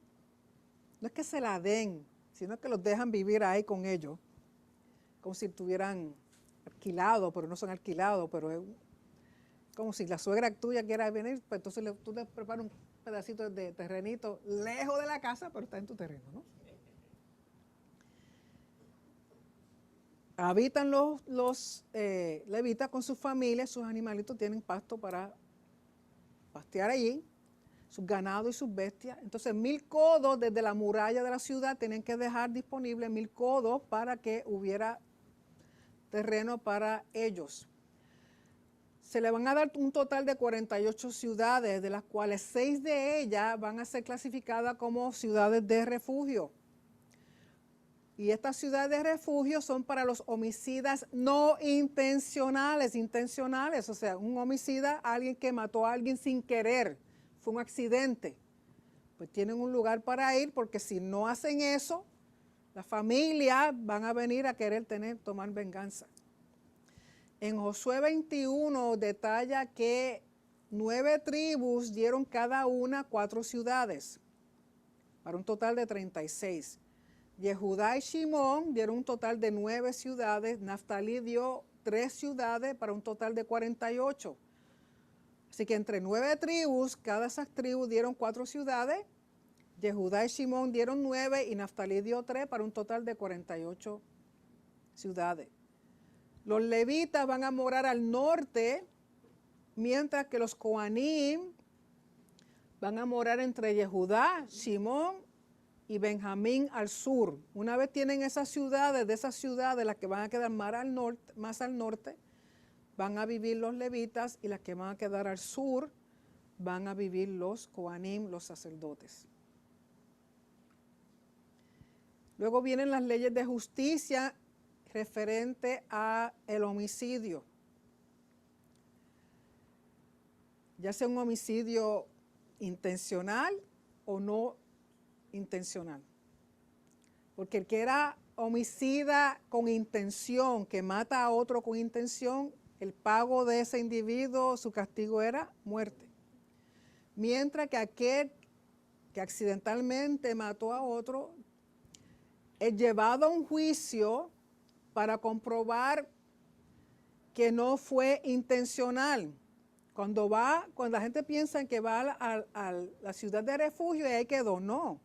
no es que se la den, sino que los dejan vivir ahí con ellos, como si estuvieran alquilados, pero no son alquilados, pero es como si la suegra tuya quiera venir, pues entonces tú le preparas un pedacito de terrenito lejos de la casa, pero está en tu terreno, ¿no? habitan los levitas con sus familias, sus animalitos tienen pasto para pastear allí, sus ganados y sus bestias. Entonces 1000 codos desde la muralla de la ciudad tienen que dejar disponible 1000 codos para que hubiera terreno para ellos. Se le van a dar un total de 48 ciudades, de las cuales 6 de ellas van a ser clasificadas como ciudades de refugio. Y estas ciudades de refugio son para los homicidas no intencionales, o sea, un homicida, alguien que mató a alguien sin querer, fue un accidente. Pues tienen un lugar para ir, porque si no hacen eso, las familias van a venir a querer tomar venganza. En Josué 21 detalla que 9 tribus dieron cada una 4 ciudades, para un total de 36. Yehudá y Shimón dieron un total de 9 ciudades, Naftalí dio 3 ciudades para un total de 48. Así que entre 9 tribus, cada esas tribus dieron 4 ciudades, Yehudá y Shimón dieron 9 y Naftalí dio 3 para un total de 48 ciudades. Los levitas van a morar al norte, mientras que los Coanim van a morar entre Yehudá, Shimón y Benjamín al sur. Una vez tienen esas ciudades, de esas ciudades, las que van a quedar más al norte, van a vivir los levitas, y las que van a quedar al sur van a vivir los Coanim, los sacerdotes. Luego vienen las leyes de justicia referente a el homicidio. Ya sea un homicidio intencional o no intencional. Porque el que era homicida con intención, que mata a otro con intención, el pago de ese individuo, su castigo era muerte. Mientras que aquel que accidentalmente mató a otro es llevado a un juicio para comprobar que no fue intencional. Cuando la gente piensa que va a la ciudad de refugio y ahí quedó, no.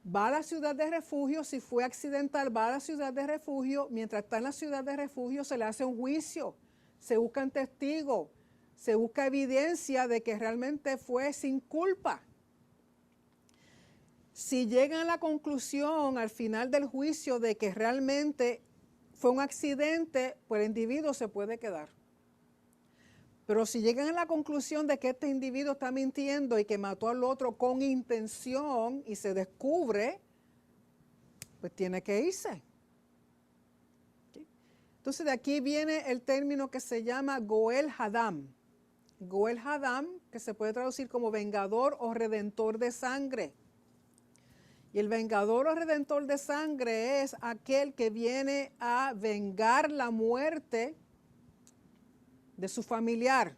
Va a la ciudad de refugio, si fue accidental, va a la ciudad de refugio. Mientras está en la ciudad de refugio se le hace un juicio, se buscan testigos, se busca evidencia de que realmente fue sin culpa. Si llegan a la conclusión al final del juicio de que realmente fue un accidente, pues el individuo se puede quedar. Pero si llegan a la conclusión de que este individuo está mintiendo y que mató al otro con intención y se descubre, pues tiene que irse. ¿Sí? Entonces de aquí viene el término que se llama Goel Hadam. Goel Hadam, que se puede traducir como vengador o redentor de sangre. Y el vengador o redentor de sangre es aquel que viene a vengar la muerte de su familiar.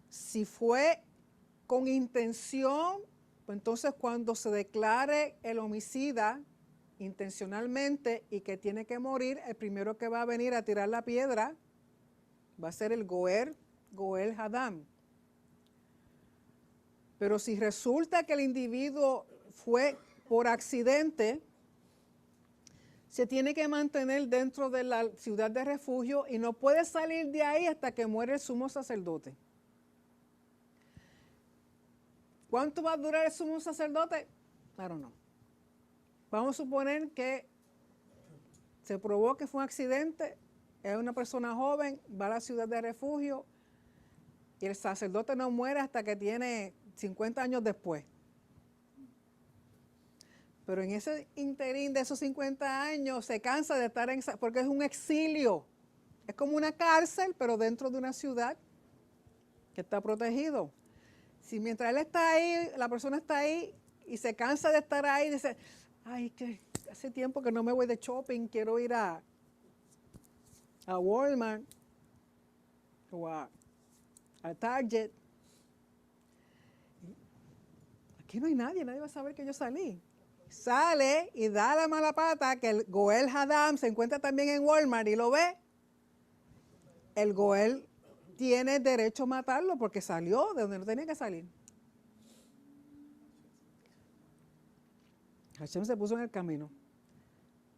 Si fue con intención, pues entonces cuando se declare el homicida intencionalmente y que tiene que morir, el primero que va a venir a tirar la piedra va a ser el Goel Hadam. Pero si resulta que el individuo fue por accidente, se tiene que mantener dentro de la ciudad de refugio y no puede salir de ahí hasta que muere el sumo sacerdote. ¿Cuánto va a durar el sumo sacerdote? Claro, no. Vamos a suponer que se probó que fue un accidente, es una persona joven, va a la ciudad de refugio y el sacerdote no muere hasta que tiene 50 años después. Pero en ese interín de esos 50 años se cansa de estar porque es un exilio. Es como una cárcel, pero dentro de una ciudad que está protegido. Si mientras él está ahí, la persona está ahí y se cansa de estar ahí, dice, ay, que hace tiempo que no me voy de shopping, quiero ir a Walmart o a Target. Aquí no hay nadie va a saber que yo salí. Sale y da la mala pata que el Goel Hadam se encuentra también en Walmart y lo ve. El Goel tiene derecho a matarlo porque salió de donde no tenía que salir. Hashem se puso en el camino.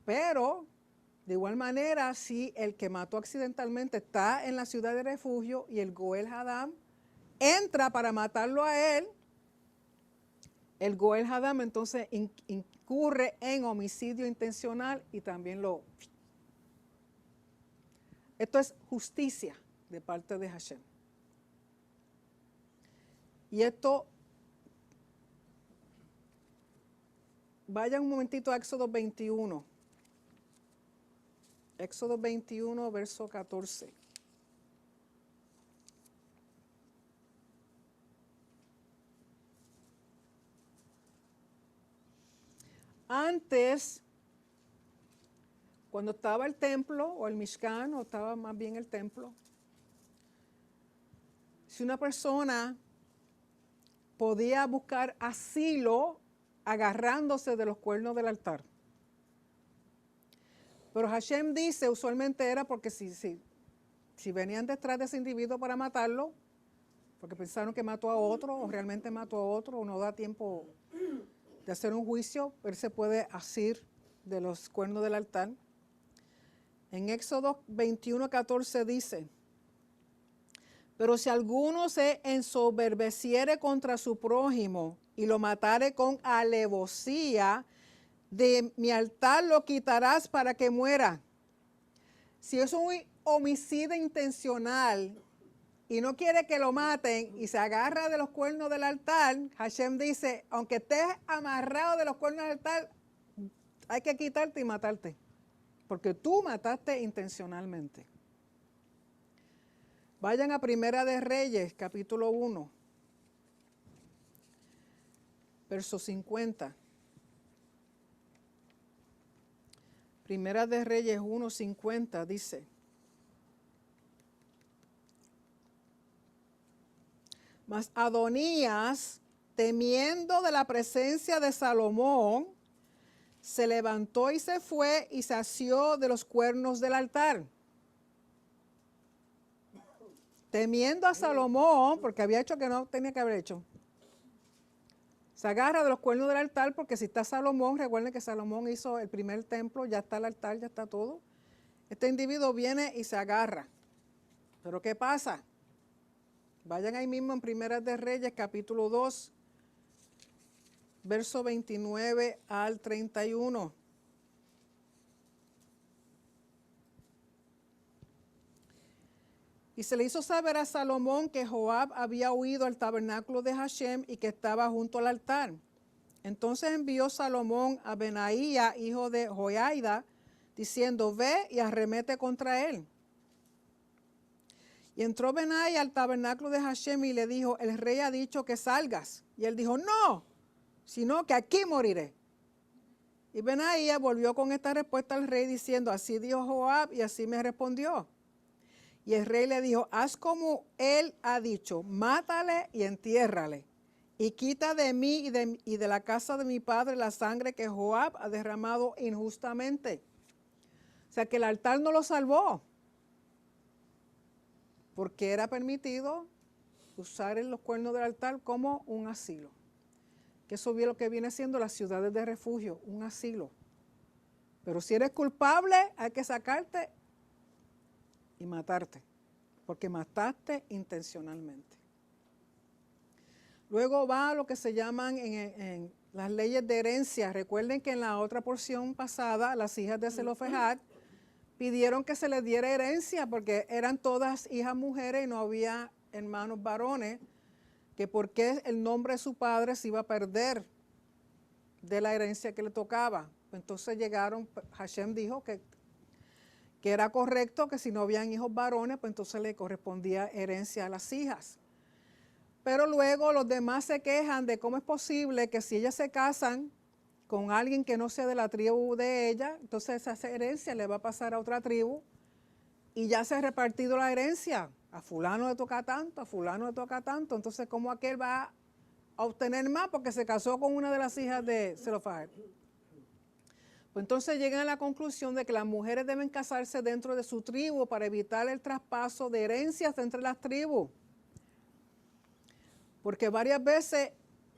Pero, de igual manera, si el que mató accidentalmente está en la ciudad de refugio y el Goel Hadam entra para matarlo a él, el Goel Hadam entonces incurre en homicidio intencional y también lo... Esto es justicia de parte de Hashem. Y esto, vayan un momentito a Éxodo 21. Éxodo 21, verso 14. Antes, cuando estaba el templo o el Mishkan, o estaba más bien el templo, si una persona podía buscar asilo agarrándose de los cuernos del altar. Pero Hashem dice, usualmente era porque si venían detrás de ese individuo para matarlo, porque pensaron que mató a otro o realmente mató a otro o no da tiempo de hacer un juicio, él se puede asir de los cuernos del altar. En Éxodo 21, 14 dice, pero si alguno se ensoberbeciere contra su prójimo y lo matare con alevosía, de mi altar lo quitarás para que muera. Si es un homicidio intencional y no quiere que lo maten y se agarra de los cuernos del altar, Hashem dice, aunque estés amarrado de los cuernos del altar, hay que quitarte y matarte, porque tú mataste intencionalmente. Vayan a Primera de Reyes, capítulo 1, verso 50. Primera de Reyes 1:50 dice, mas Adonías, temiendo de la presencia de Salomón, se levantó y se fue y se asió de los cuernos del altar. Temiendo a Salomón, porque había hecho que no tenía que haber hecho. Se agarra de los cuernos del altar porque si está Salomón, recuerden que Salomón hizo el primer templo, ya está el altar, ya está todo. Este individuo viene y se agarra. ¿Pero qué pasa? Vayan ahí mismo en Primera de Reyes, capítulo 2, verso 29 al 31. Y se le hizo saber a Salomón que Joab había huido al tabernáculo de Hashem y que estaba junto al altar. Entonces envió Salomón a Benaía, hijo de Joiada, diciendo, ve y arremete contra él. Y entró Benaía al tabernáculo de Hashem y le dijo, el rey ha dicho que salgas. Y él dijo, no, sino que aquí moriré. Y Benaía volvió con esta respuesta al rey diciendo, así dijo Joab y así me respondió. Y el rey le dijo, haz como él ha dicho, mátale y entiérrale, y quita de mí y de la casa de mi padre la sangre que Joab ha derramado injustamente. O sea que el altar no lo salvó, porque era permitido usar los cuernos del altar como un asilo. Que eso es lo que viene siendo las ciudades de refugio, un asilo. Pero si eres culpable, hay que sacarte y matarte, porque mataste intencionalmente. Luego va a lo que se llaman en las leyes de herencia. Recuerden que en la otra porción pasada, las hijas de Zelofejad pidieron que se les diera herencia, porque eran todas hijas mujeres y no había hermanos varones, que por qué el nombre de su padre se iba a perder de la herencia que le tocaba. Entonces llegaron, Hashem dijo que era correcto que si no habían hijos varones, pues entonces le correspondía herencia a las hijas. Pero luego los demás se quejan de cómo es posible que si ellas se casan con alguien que no sea de la tribu de ella, entonces esa herencia le va a pasar a otra tribu y ya se ha repartido la herencia. A fulano le toca tanto, a fulano le toca tanto. Entonces, ¿cómo aquel va a obtener más porque se casó con una de las hijas de Zelofejad? Pues entonces llegan a la conclusión de que las mujeres deben casarse dentro de su tribu para evitar el traspaso de herencias entre las tribus. Porque varias veces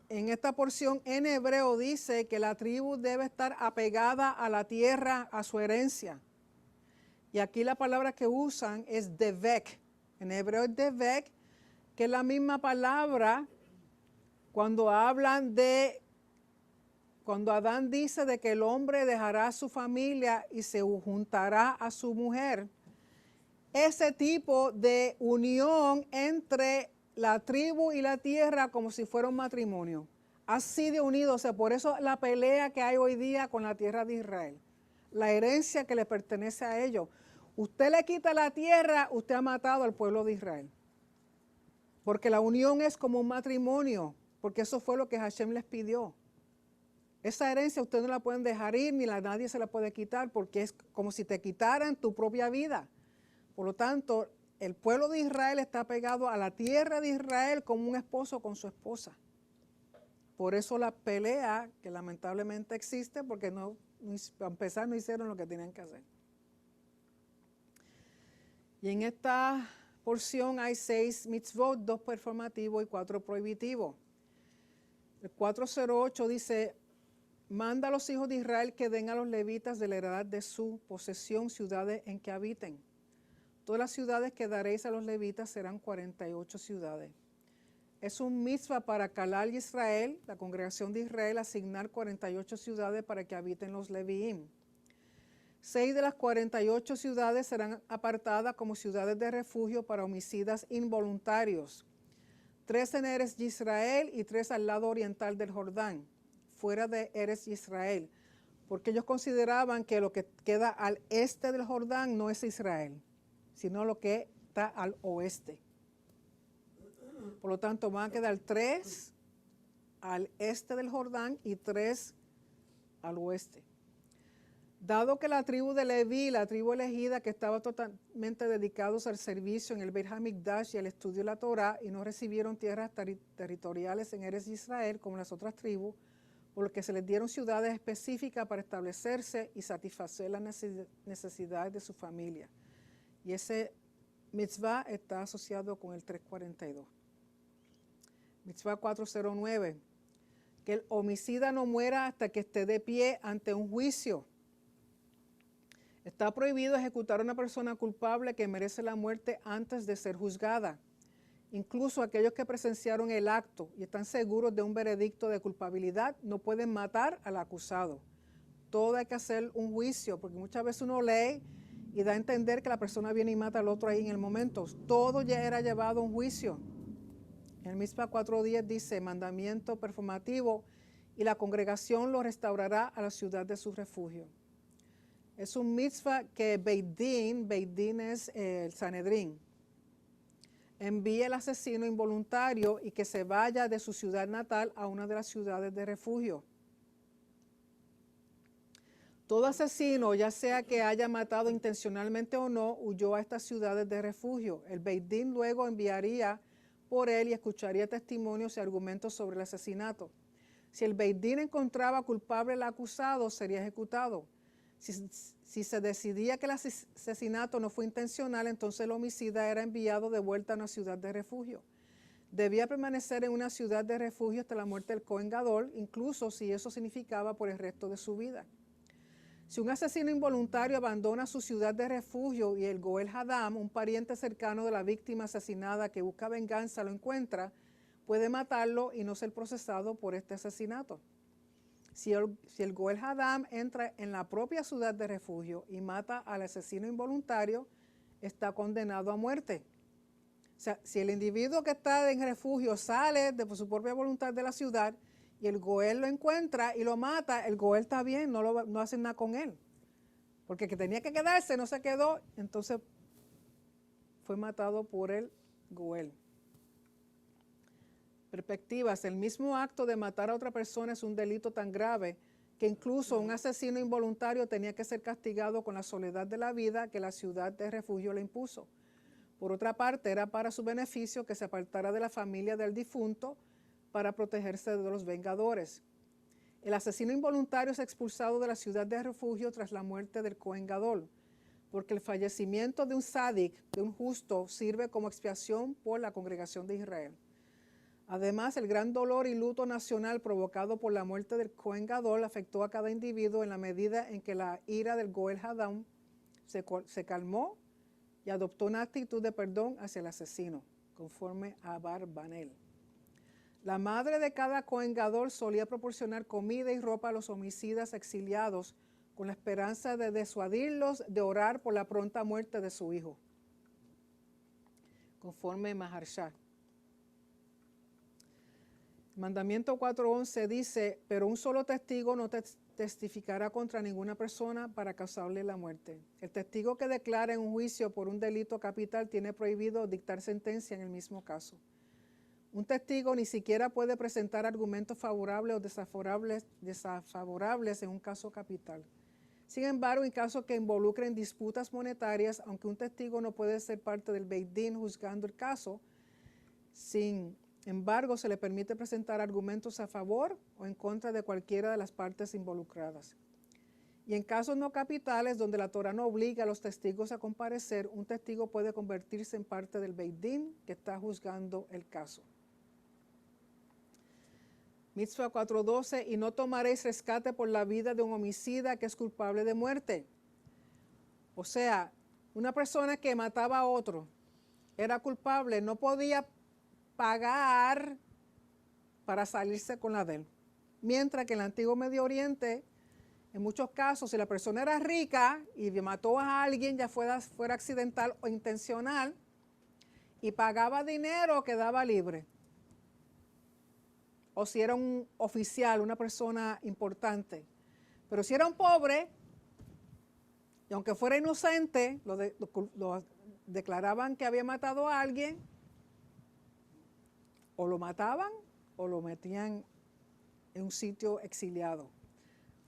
en esta porción en hebreo dice que la tribu debe estar apegada a la tierra, a su herencia. Y aquí la palabra que usan es devek. En hebreo es devek, que es la misma palabra cuando hablan de, cuando Adán dice de que el hombre dejará a su familia y se juntará a su mujer. Ese tipo de unión entre la tribu y la tierra como si fuera un matrimonio. Así de unidos, o sea, por eso la pelea que hay hoy día con la tierra de Israel. La herencia que le pertenece a ellos. Usted le quita la tierra, usted ha matado al pueblo de Israel. Porque la unión es como un matrimonio, porque eso fue lo que Hashem les pidió. Esa herencia ustedes no la pueden dejar ir, ni nadie se la puede quitar, porque es como si te quitaran tu propia vida. Por lo tanto, el pueblo de Israel está pegado a la tierra de Israel como un esposo con su esposa. Por eso la pelea, que lamentablemente existe, porque para empezar no hicieron lo que tenían que hacer. Y en esta porción hay 6 mitzvot, 2 performativos y 4 prohibitivos. El 408 dice, manda a los hijos de Israel que den a los levitas de la heredad de su posesión ciudades en que habiten. Todas las ciudades que daréis a los levitas serán 48 ciudades. Es un mitzvah para Calal y Israel, la congregación de Israel, asignar 48 ciudades para que habiten los leviim. 6 de las 48 ciudades serán apartadas como ciudades de refugio para homicidas involuntarios. 3 en Eretz Yisrael y 3 al lado oriental del Jordán, fuera de Eretz Yisrael, porque ellos consideraban que lo que queda al este del Jordán no es Israel, sino lo que está al oeste. Por lo tanto, van a quedar 3 al este del Jordán y 3 al oeste. Dado que la tribu de Leví, la tribu elegida que estaba totalmente dedicados al servicio en el Beit HaMikdash y al estudio de la Torah y no recibieron tierras territoriales en Eretz Israel como las otras tribus, por lo que se les dieron ciudades específicas para establecerse y satisfacer las necesidades de su familia. Y ese mitzvah está asociado con el 342. Mitzvah 409, que el homicida no muera hasta que esté de pie ante un juicio. Está prohibido ejecutar a una persona culpable que merece la muerte antes de ser juzgada. Incluso aquellos que presenciaron el acto y están seguros de un veredicto de culpabilidad no pueden matar al acusado. Todo hay que hacer un juicio, porque muchas veces uno lee y da a entender que la persona viene y mata al otro ahí en el momento. Todo ya era llevado a un juicio. En el Mitzvah 4:10 dice, mandamiento performativo, y la congregación lo restaurará a la ciudad de su refugio. Es un mitzvah que Beit Din es el Sanedrín, envíe al asesino involuntario y que se vaya de su ciudad natal a una de las ciudades de refugio. Todo asesino, ya sea que haya matado intencionalmente o no, huyó a estas ciudades de refugio. El Beit Din luego enviaría por él y escucharía testimonios y argumentos sobre el asesinato. Si el Beit Din encontraba culpable al acusado, sería ejecutado. Si se decidía que el asesinato no fue intencional, entonces el homicida era enviado de vuelta a una ciudad de refugio. Debía permanecer en una ciudad de refugio hasta la muerte del Cohen Gadol, incluso si eso significaba por el resto de su vida. Si un asesino involuntario abandona su ciudad de refugio y el Goel Hadam, un pariente cercano de la víctima asesinada que busca venganza, lo encuentra, puede matarlo y no ser procesado por este asesinato. Si el Goel Hadam entra en la propia ciudad de refugio y mata al asesino involuntario, está condenado a muerte. O sea, si el individuo que está en refugio sale de su propia voluntad de la ciudad y el Goel lo encuentra y lo mata, el Goel está bien, no hacen nada con él. Porque el que tenía que quedarse no se quedó, entonces fue matado por el Goel. Perspectivas, el mismo acto de matar a otra persona es un delito tan grave que incluso un asesino involuntario tenía que ser castigado con la soledad de la vida que la ciudad de refugio le impuso. Por otra parte, era para su beneficio que se apartara de la familia del difunto para protegerse de los vengadores. El asesino involuntario es expulsado de la ciudad de refugio tras la muerte del Cohen Gadol, porque el fallecimiento de un sádic, de un justo, sirve como expiación por la congregación de Israel. Además, el gran dolor y luto nacional provocado por la muerte del Cohen Gadol afectó a cada individuo en la medida en que la ira del Goel Hadam se calmó y adoptó una actitud de perdón hacia el asesino, conforme a Barbanel. La madre de cada Cohen Gadol solía proporcionar comida y ropa a los homicidas exiliados con la esperanza de disuadirlos de orar por la pronta muerte de su hijo, conforme Maharsha. Mandamiento 4:11 dice, pero un solo testigo no testificará contra ninguna persona para causarle la muerte. El testigo que declara en un juicio por un delito capital tiene prohibido dictar sentencia en el mismo caso. Un testigo ni siquiera puede presentar argumentos favorables o desfavorables en un caso capital. Sin embargo, en casos que involucren disputas monetarias, aunque un testigo no puede ser parte del Beit Din juzgando el caso, sin embargo, se le permite presentar argumentos a favor o en contra de cualquiera de las partes involucradas. Y en casos no capitales, donde la Torah no obliga a los testigos a comparecer, un testigo puede convertirse en parte del Beit Din que está juzgando el caso. Mitzvah 4:12, y no tomaréis rescate por la vida de un homicida que es culpable de muerte. O sea, una persona que mataba a otro era culpable, no podía pagar para salirse con la de él. Mientras que en el antiguo Medio Oriente, en muchos casos, si la persona era rica y mató a alguien, ya fuera accidental o intencional, y pagaba dinero, quedaba libre. O si era un oficial, una persona importante. Pero si era un pobre, y aunque fuera inocente, lo declaraban que había matado a alguien, o lo mataban o lo metían en un sitio exiliado.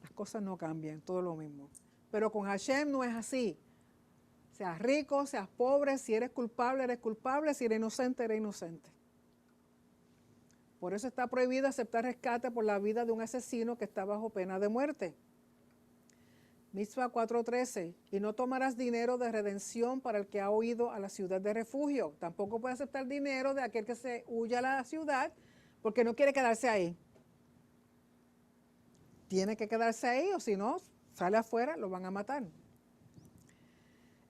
Las cosas no cambian, todo lo mismo. Pero con Hashem no es así. Seas rico, seas pobre, si eres culpable, si eres inocente. Por eso está prohibido aceptar rescate por la vida de un asesino que está bajo pena de muerte. Mitzvah 4:13, y no tomarás dinero de redención para el que ha huido a la ciudad de refugio. Tampoco puedes aceptar dinero de aquel que se huye a la ciudad porque no quiere quedarse ahí. Tiene que quedarse ahí o si no, sale afuera, lo van a matar.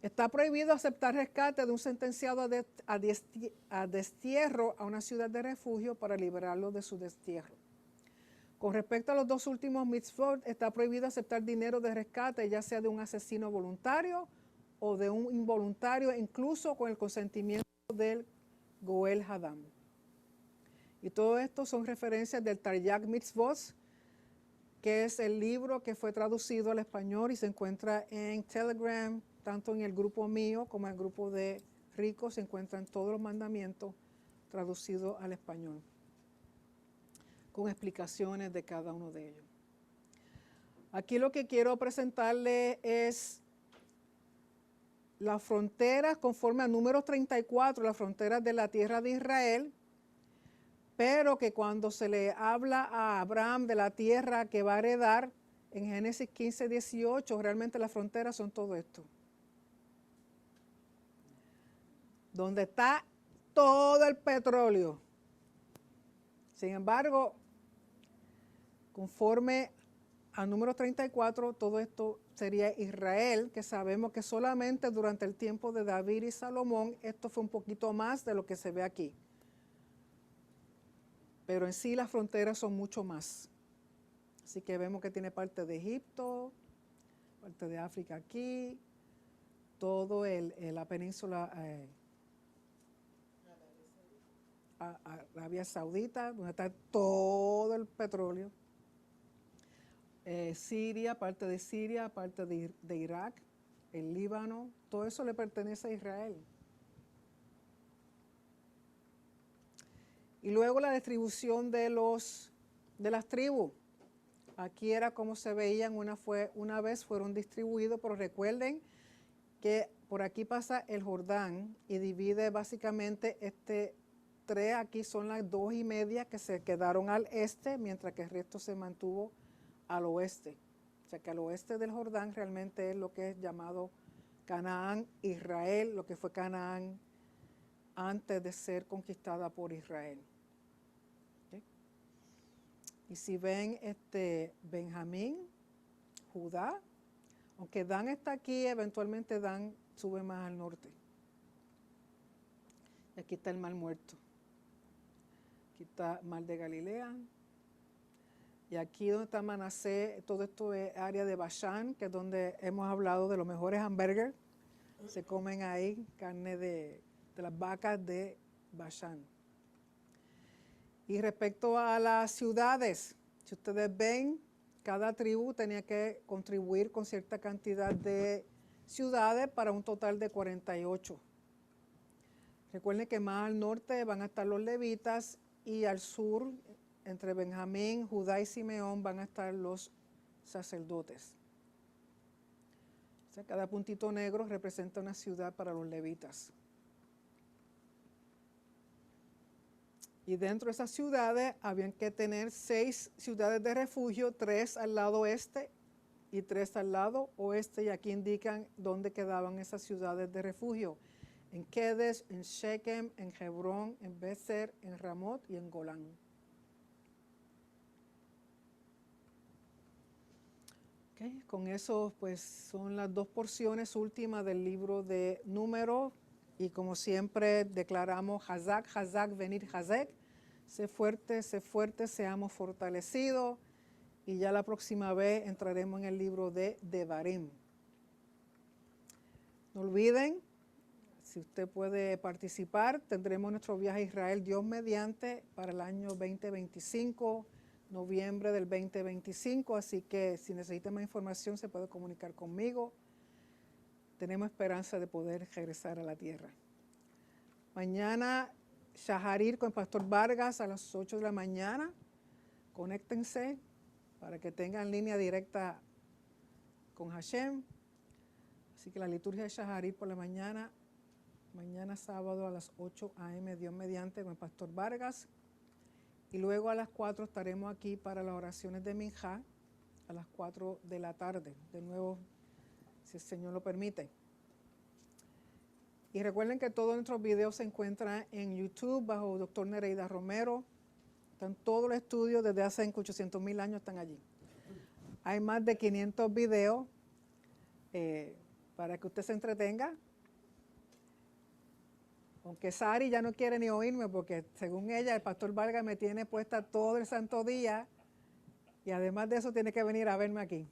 Está prohibido aceptar rescate de un sentenciado a destierro a una ciudad de refugio para liberarlo de su destierro. Con respecto a los dos últimos mitzvot, está prohibido aceptar dinero de rescate, ya sea de un asesino voluntario o de un involuntario, incluso con el consentimiento del Goel Hadam. Y todo esto son referencias del Taryag Mitzvot, que es el libro que fue traducido al español y se encuentra en Telegram, tanto en el grupo mío como en el grupo de Rico, se encuentran todos los mandamientos traducidos al español, con explicaciones de cada uno de ellos. Aquí lo que quiero presentarle es las fronteras conforme al número 34, las fronteras de la tierra de Israel, pero que cuando se le habla a Abraham de la tierra que va a heredar, en Génesis 15:18, realmente las fronteras son todo esto. Donde está todo el petróleo. Sin embargo, conforme al número 34, todo esto sería Israel, que sabemos que solamente durante el tiempo de David y Salomón, esto fue un poquito más de lo que se ve aquí. Pero en sí las fronteras son mucho más. Así que vemos que tiene parte de Egipto, parte de África aquí, todo la península Arabia Saudita, donde está todo el petróleo. Siria, parte de Irak, el Líbano, todo eso le pertenece a Israel. Y luego la distribución de las tribus. Aquí era como se veían, una vez fueron distribuidos, pero recuerden que por aquí pasa el Jordán y divide básicamente tres, aquí son las 2:30 que se quedaron al este, mientras que el resto se mantuvo al oeste. O sea que al oeste del Jordán realmente es lo que es llamado Canaán, Israel, lo que fue Canaán antes de ser conquistada por Israel. Y si ven Benjamín, Judá, aunque Dan está aquí, eventualmente Dan sube más al norte. Y aquí está el Mar Muerto. Aquí está Mar de Galilea. Y aquí donde está Manasés, todo esto es área de Bashán, que es donde hemos hablado de los mejores hamburgers. Se comen ahí carne de las vacas de Bashán. Y respecto a las ciudades, si ustedes ven, cada tribu tenía que contribuir con cierta cantidad de ciudades para un total de 48. Recuerden que más al norte van a estar los levitas y al sur, entre Benjamín, Judá y Simeón, van a estar los sacerdotes. O sea, cada puntito negro representa una ciudad para los levitas. Y dentro de esas ciudades habían que tener 6 ciudades de refugio, 3 al lado este y 3 al lado oeste. Y aquí indican dónde quedaban esas ciudades de refugio. En Kedesh, en Shechem, en Hebrón, en Bezer, en Ramot y en Golán. Okay, con eso pues son las 2 porciones últimas del libro de Números. Y como siempre declaramos Hazak, Hazak, venir Hazek. Sé fuerte, seamos fortalecidos. Y ya la próxima vez entraremos en el libro de Devarim. No olviden, si usted puede participar, tendremos nuestro viaje a Israel, Dios mediante, para el año 2025, noviembre del 2025. Así que si necesita más información se puede comunicar conmigo. Tenemos esperanza de poder regresar a la tierra. Mañana, Shaharir con el Pastor Vargas a las 8 de la mañana. Conéctense para que tengan línea directa con Hashem. Así que la liturgia de Shaharir por la mañana, mañana sábado a las 8 a.m. Dios mediante con el Pastor Vargas. Y luego a las 4 estaremos aquí para las oraciones de Minjá a las 4 de la tarde. De nuevo, si el Señor lo permite. Y recuerden que todos nuestros videos se encuentran en YouTube bajo Dr. Nereida Romero. Están todos los estudios desde hace 800,000 años, están allí. Hay más de 500 videos para que usted se entretenga. Aunque Sari ya no quiere ni oírme porque según ella el Pastor Vargas me tiene puesta todo el santo día y además de eso tiene que venir a verme aquí.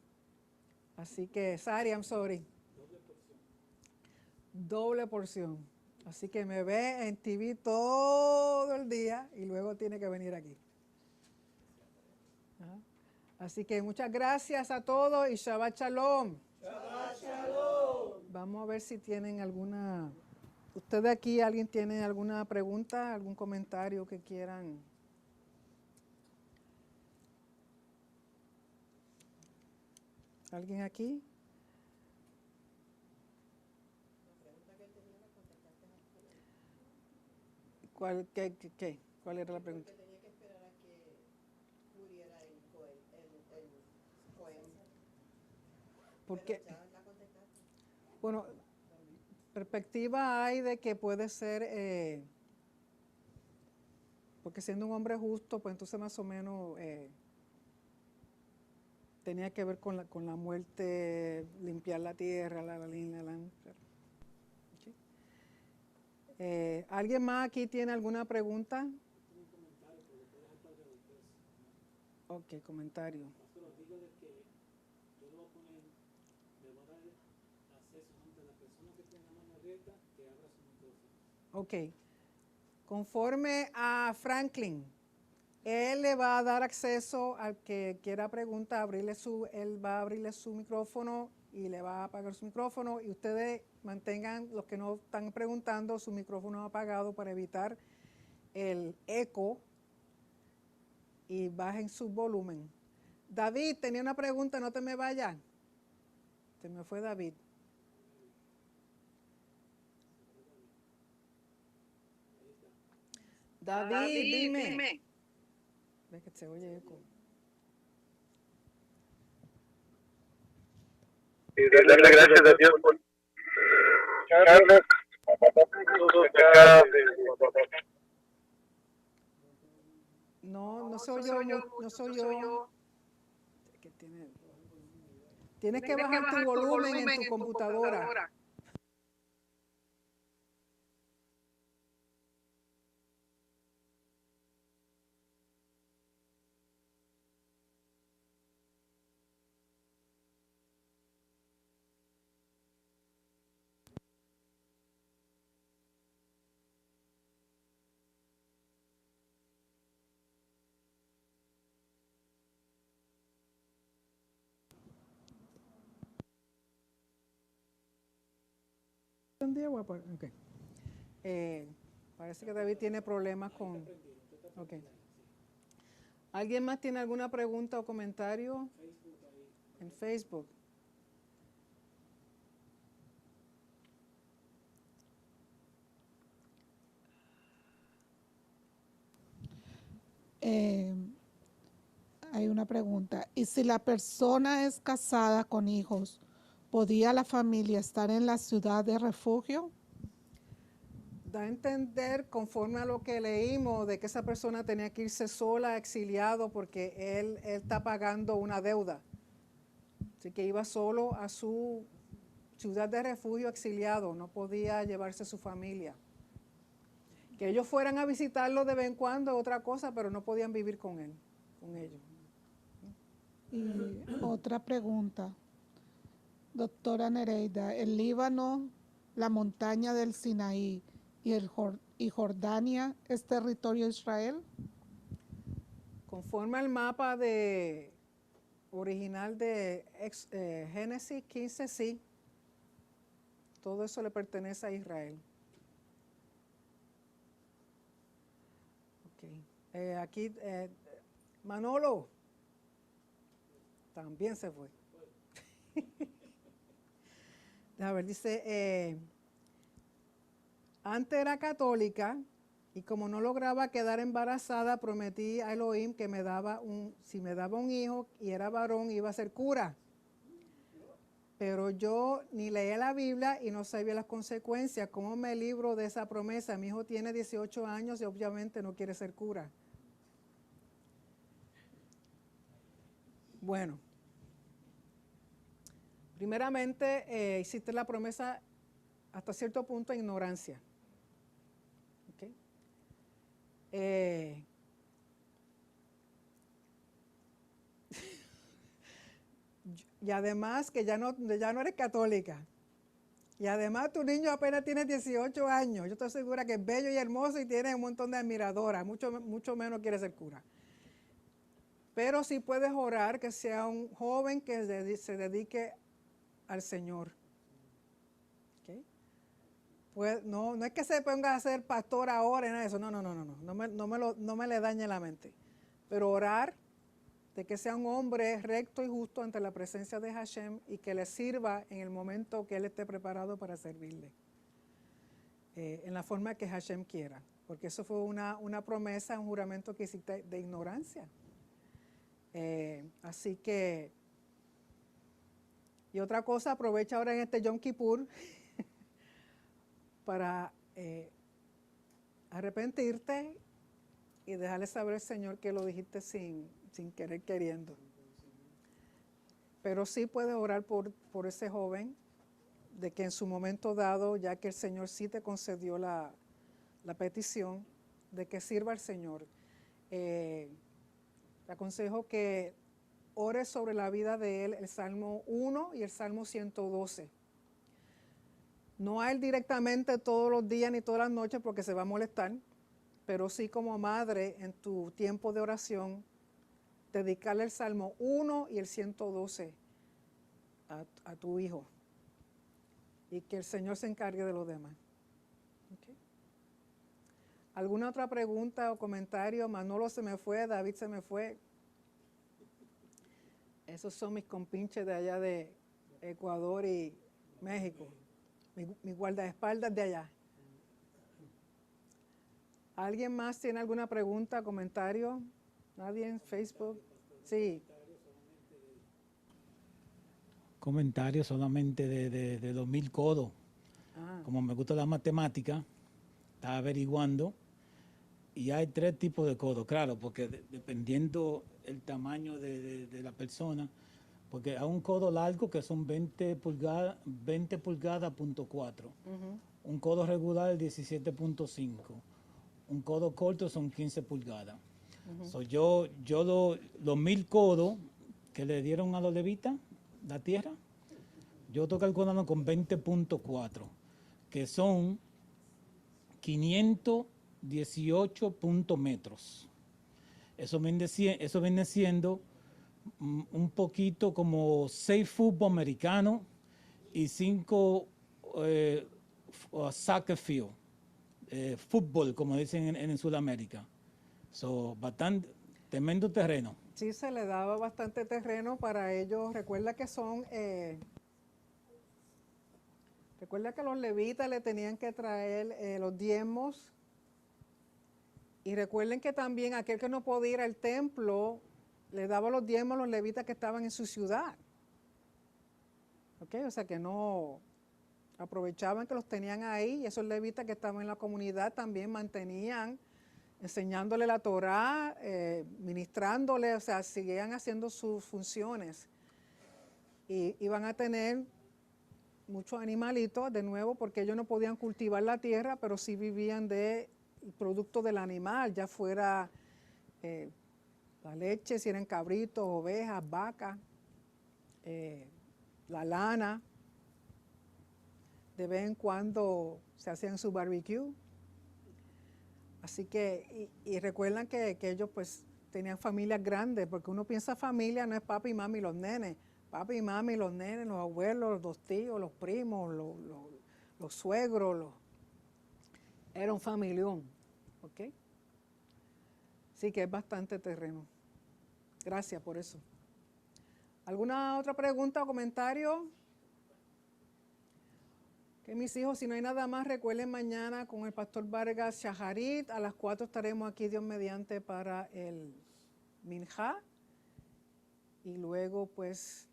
Así que Sari, I'm sorry. Doble porción. Así que me ve en TV todo el día y luego tiene que venir aquí. ¿Ah? Así que muchas gracias a todos y Shabbat Shalom. Shabbat Shalom. Vamos a ver si tienen alguna... ¿Ustedes aquí, alguien tiene alguna pregunta, algún comentario que quieran? ¿Alguien aquí? ¿Cuál era la pregunta? Tenía que esperar a que muriera el Cohen. Porque, Ya la contestaste. bueno, perspectiva hay de que puede ser, porque siendo un hombre justo, pues entonces más o menos tenía que ver con la muerte, limpiar la tierra, ¿alguien más aquí tiene alguna pregunta? Ok, comentario. Ok. Conforme a Franklin, él le va a dar acceso al que quiera preguntar, él va a abrirle su micrófono y le va a apagar su micrófono y ustedes mantengan, los que no están preguntando, su micrófono apagado para evitar el eco y bajen su volumen. David, tenía una pregunta, no te me vayas. Se me fue David. David, dime. Ve que se oye eco. Y darle gracias a Dios por Carlos, acá No se oyó, no se oyó. Que tienes que bajar tu volumen en tu computadora. Okay. Parece que David tiene problemas con... Okay. ¿Alguien más tiene alguna pregunta o comentario? En Facebook. Hay una pregunta. ¿Y si la persona es casada con hijos, podía la familia estar en la ciudad de refugio? Da a entender, conforme a lo que leímos, de que esa persona tenía que irse sola, exiliado, porque él está pagando una deuda. Así que iba solo a su ciudad de refugio, exiliado, no podía llevarse su familia. Que ellos fueran a visitarlo de vez en cuando, otra cosa, pero no podían vivir con él, con ellos. Y otra pregunta, doctora Nereida, ¿el Líbano, la montaña del Sinaí y Jordania es territorio de Israel? Conforme al mapa original de Génesis 15, sí. Todo eso le pertenece a Israel. Okay. Aquí, Manolo, también se fue. A ver, dice, antes era católica y como no lograba quedar embarazada, prometí a Elohim que si me daba un hijo y era varón, iba a ser cura. Pero yo ni leía la Biblia y no sabía las consecuencias. ¿Cómo me libro de esa promesa? Mi hijo tiene 18 años y obviamente no quiere ser cura. Bueno, primeramente hiciste la promesa hasta cierto punto de ignorancia. ¿Okay? Y además que ya no eres católica. Y además tu niño apenas tiene 18 años. Yo estoy segura que es bello y hermoso y tiene un montón de admiradoras. Mucho menos quiere ser cura. Pero sí puedes orar que sea un joven que se dedique al Señor. ¿Okay? Pues no es que se ponga a ser pastor ahora y nada de eso. No me le dañe la mente. Pero orar de que sea un hombre recto y justo ante la presencia de Hashem y que le sirva en el momento que él esté preparado para servirle. En la forma que Hashem quiera. Porque eso fue una promesa, un juramento que hiciste de ignorancia. Así que, y otra cosa, aprovecha ahora en este Yom Kippur para arrepentirte y dejarle saber al Señor que lo dijiste sin querer queriendo. Pero sí puedes orar por ese joven, de que en su momento dado, ya que el Señor sí te concedió la petición, de que sirva al Señor. Te aconsejo que ores sobre la vida de él, el Salmo 1 y el Salmo 112. No a él directamente todos los días ni todas las noches porque se va a molestar, pero sí como madre en tu tiempo de oración, dedicarle el Salmo 1 y el 112 a tu hijo y que el Señor se encargue de los demás. ¿Okay? ¿Alguna otra pregunta o comentario? Manolo se me fue, David se me fue. Esos son mis compinches de allá de Ecuador y México. Mi guardaespaldas de allá. ¿Alguien más tiene alguna pregunta, comentario? ¿Nadie en Facebook? Sí. Comentario solamente de 2000 codos. Como me gusta la matemática, estaba averiguando y hay 3 tipos de codo, claro, porque dependiendo el tamaño de la persona, porque hay un codo largo que son 20 pulgadas .4, un codo regular 17.5, un codo corto son 15 pulgadas. So, los 1000 codos que le dieron a los levitas, la tierra, yo estoy calculando con 20.4, que son 518 metros. Eso viene siendo un poquito como 6 fútbol americano y 5 soccer field, fútbol, como dicen en Sudamérica. So, bastante, tremendo terreno. Sí, se le daba bastante terreno para ellos. Recuerda que los levitas le tenían que traer los diezmos. Y recuerden que también aquel que no podía ir al templo le daba los diezmos a los levitas que estaban en su ciudad. ¿Ok? O sea que no aprovechaban que los tenían ahí, y esos levitas que estaban en la comunidad también mantenían enseñándole la Torá, ministrándole, o sea, seguían haciendo sus funciones. Y iban a tener muchos animalitos, de nuevo, porque ellos no podían cultivar la tierra, pero sí vivían del producto del animal, ya fuera la leche, si eran cabritos, ovejas, vacas, la lana. De vez en cuando se hacían su barbecue. Así que, y recuerdan que ellos pues tenían familias grandes, porque uno piensa familia, no es papi y mami y los nenes. Papi y mami, los nenes, los abuelos, los tíos, los primos, los suegros. Era un familión, ¿ok? Así que es bastante terreno. Gracias por eso. ¿Alguna otra pregunta o comentario? Que mis hijos, si no hay nada más, recuerden mañana con el pastor Vargas Shaharit. A las 4 estaremos aquí, Dios mediante, para el Minjá. Y luego, pues,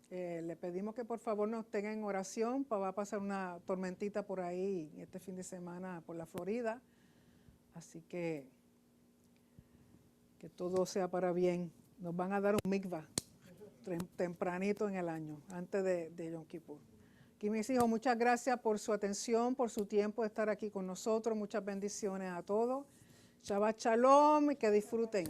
le pedimos que por favor nos tengan en oración. Va a pasar una tormentita por ahí este fin de semana por la Florida. Así que todo sea para bien. Nos van a dar un mikvah tempranito en el año, antes de Yom Kippur. Aquí mis hijos, muchas gracias por su atención, por su tiempo de estar aquí con nosotros. Muchas bendiciones a todos. Shabbat Shalom y que disfruten.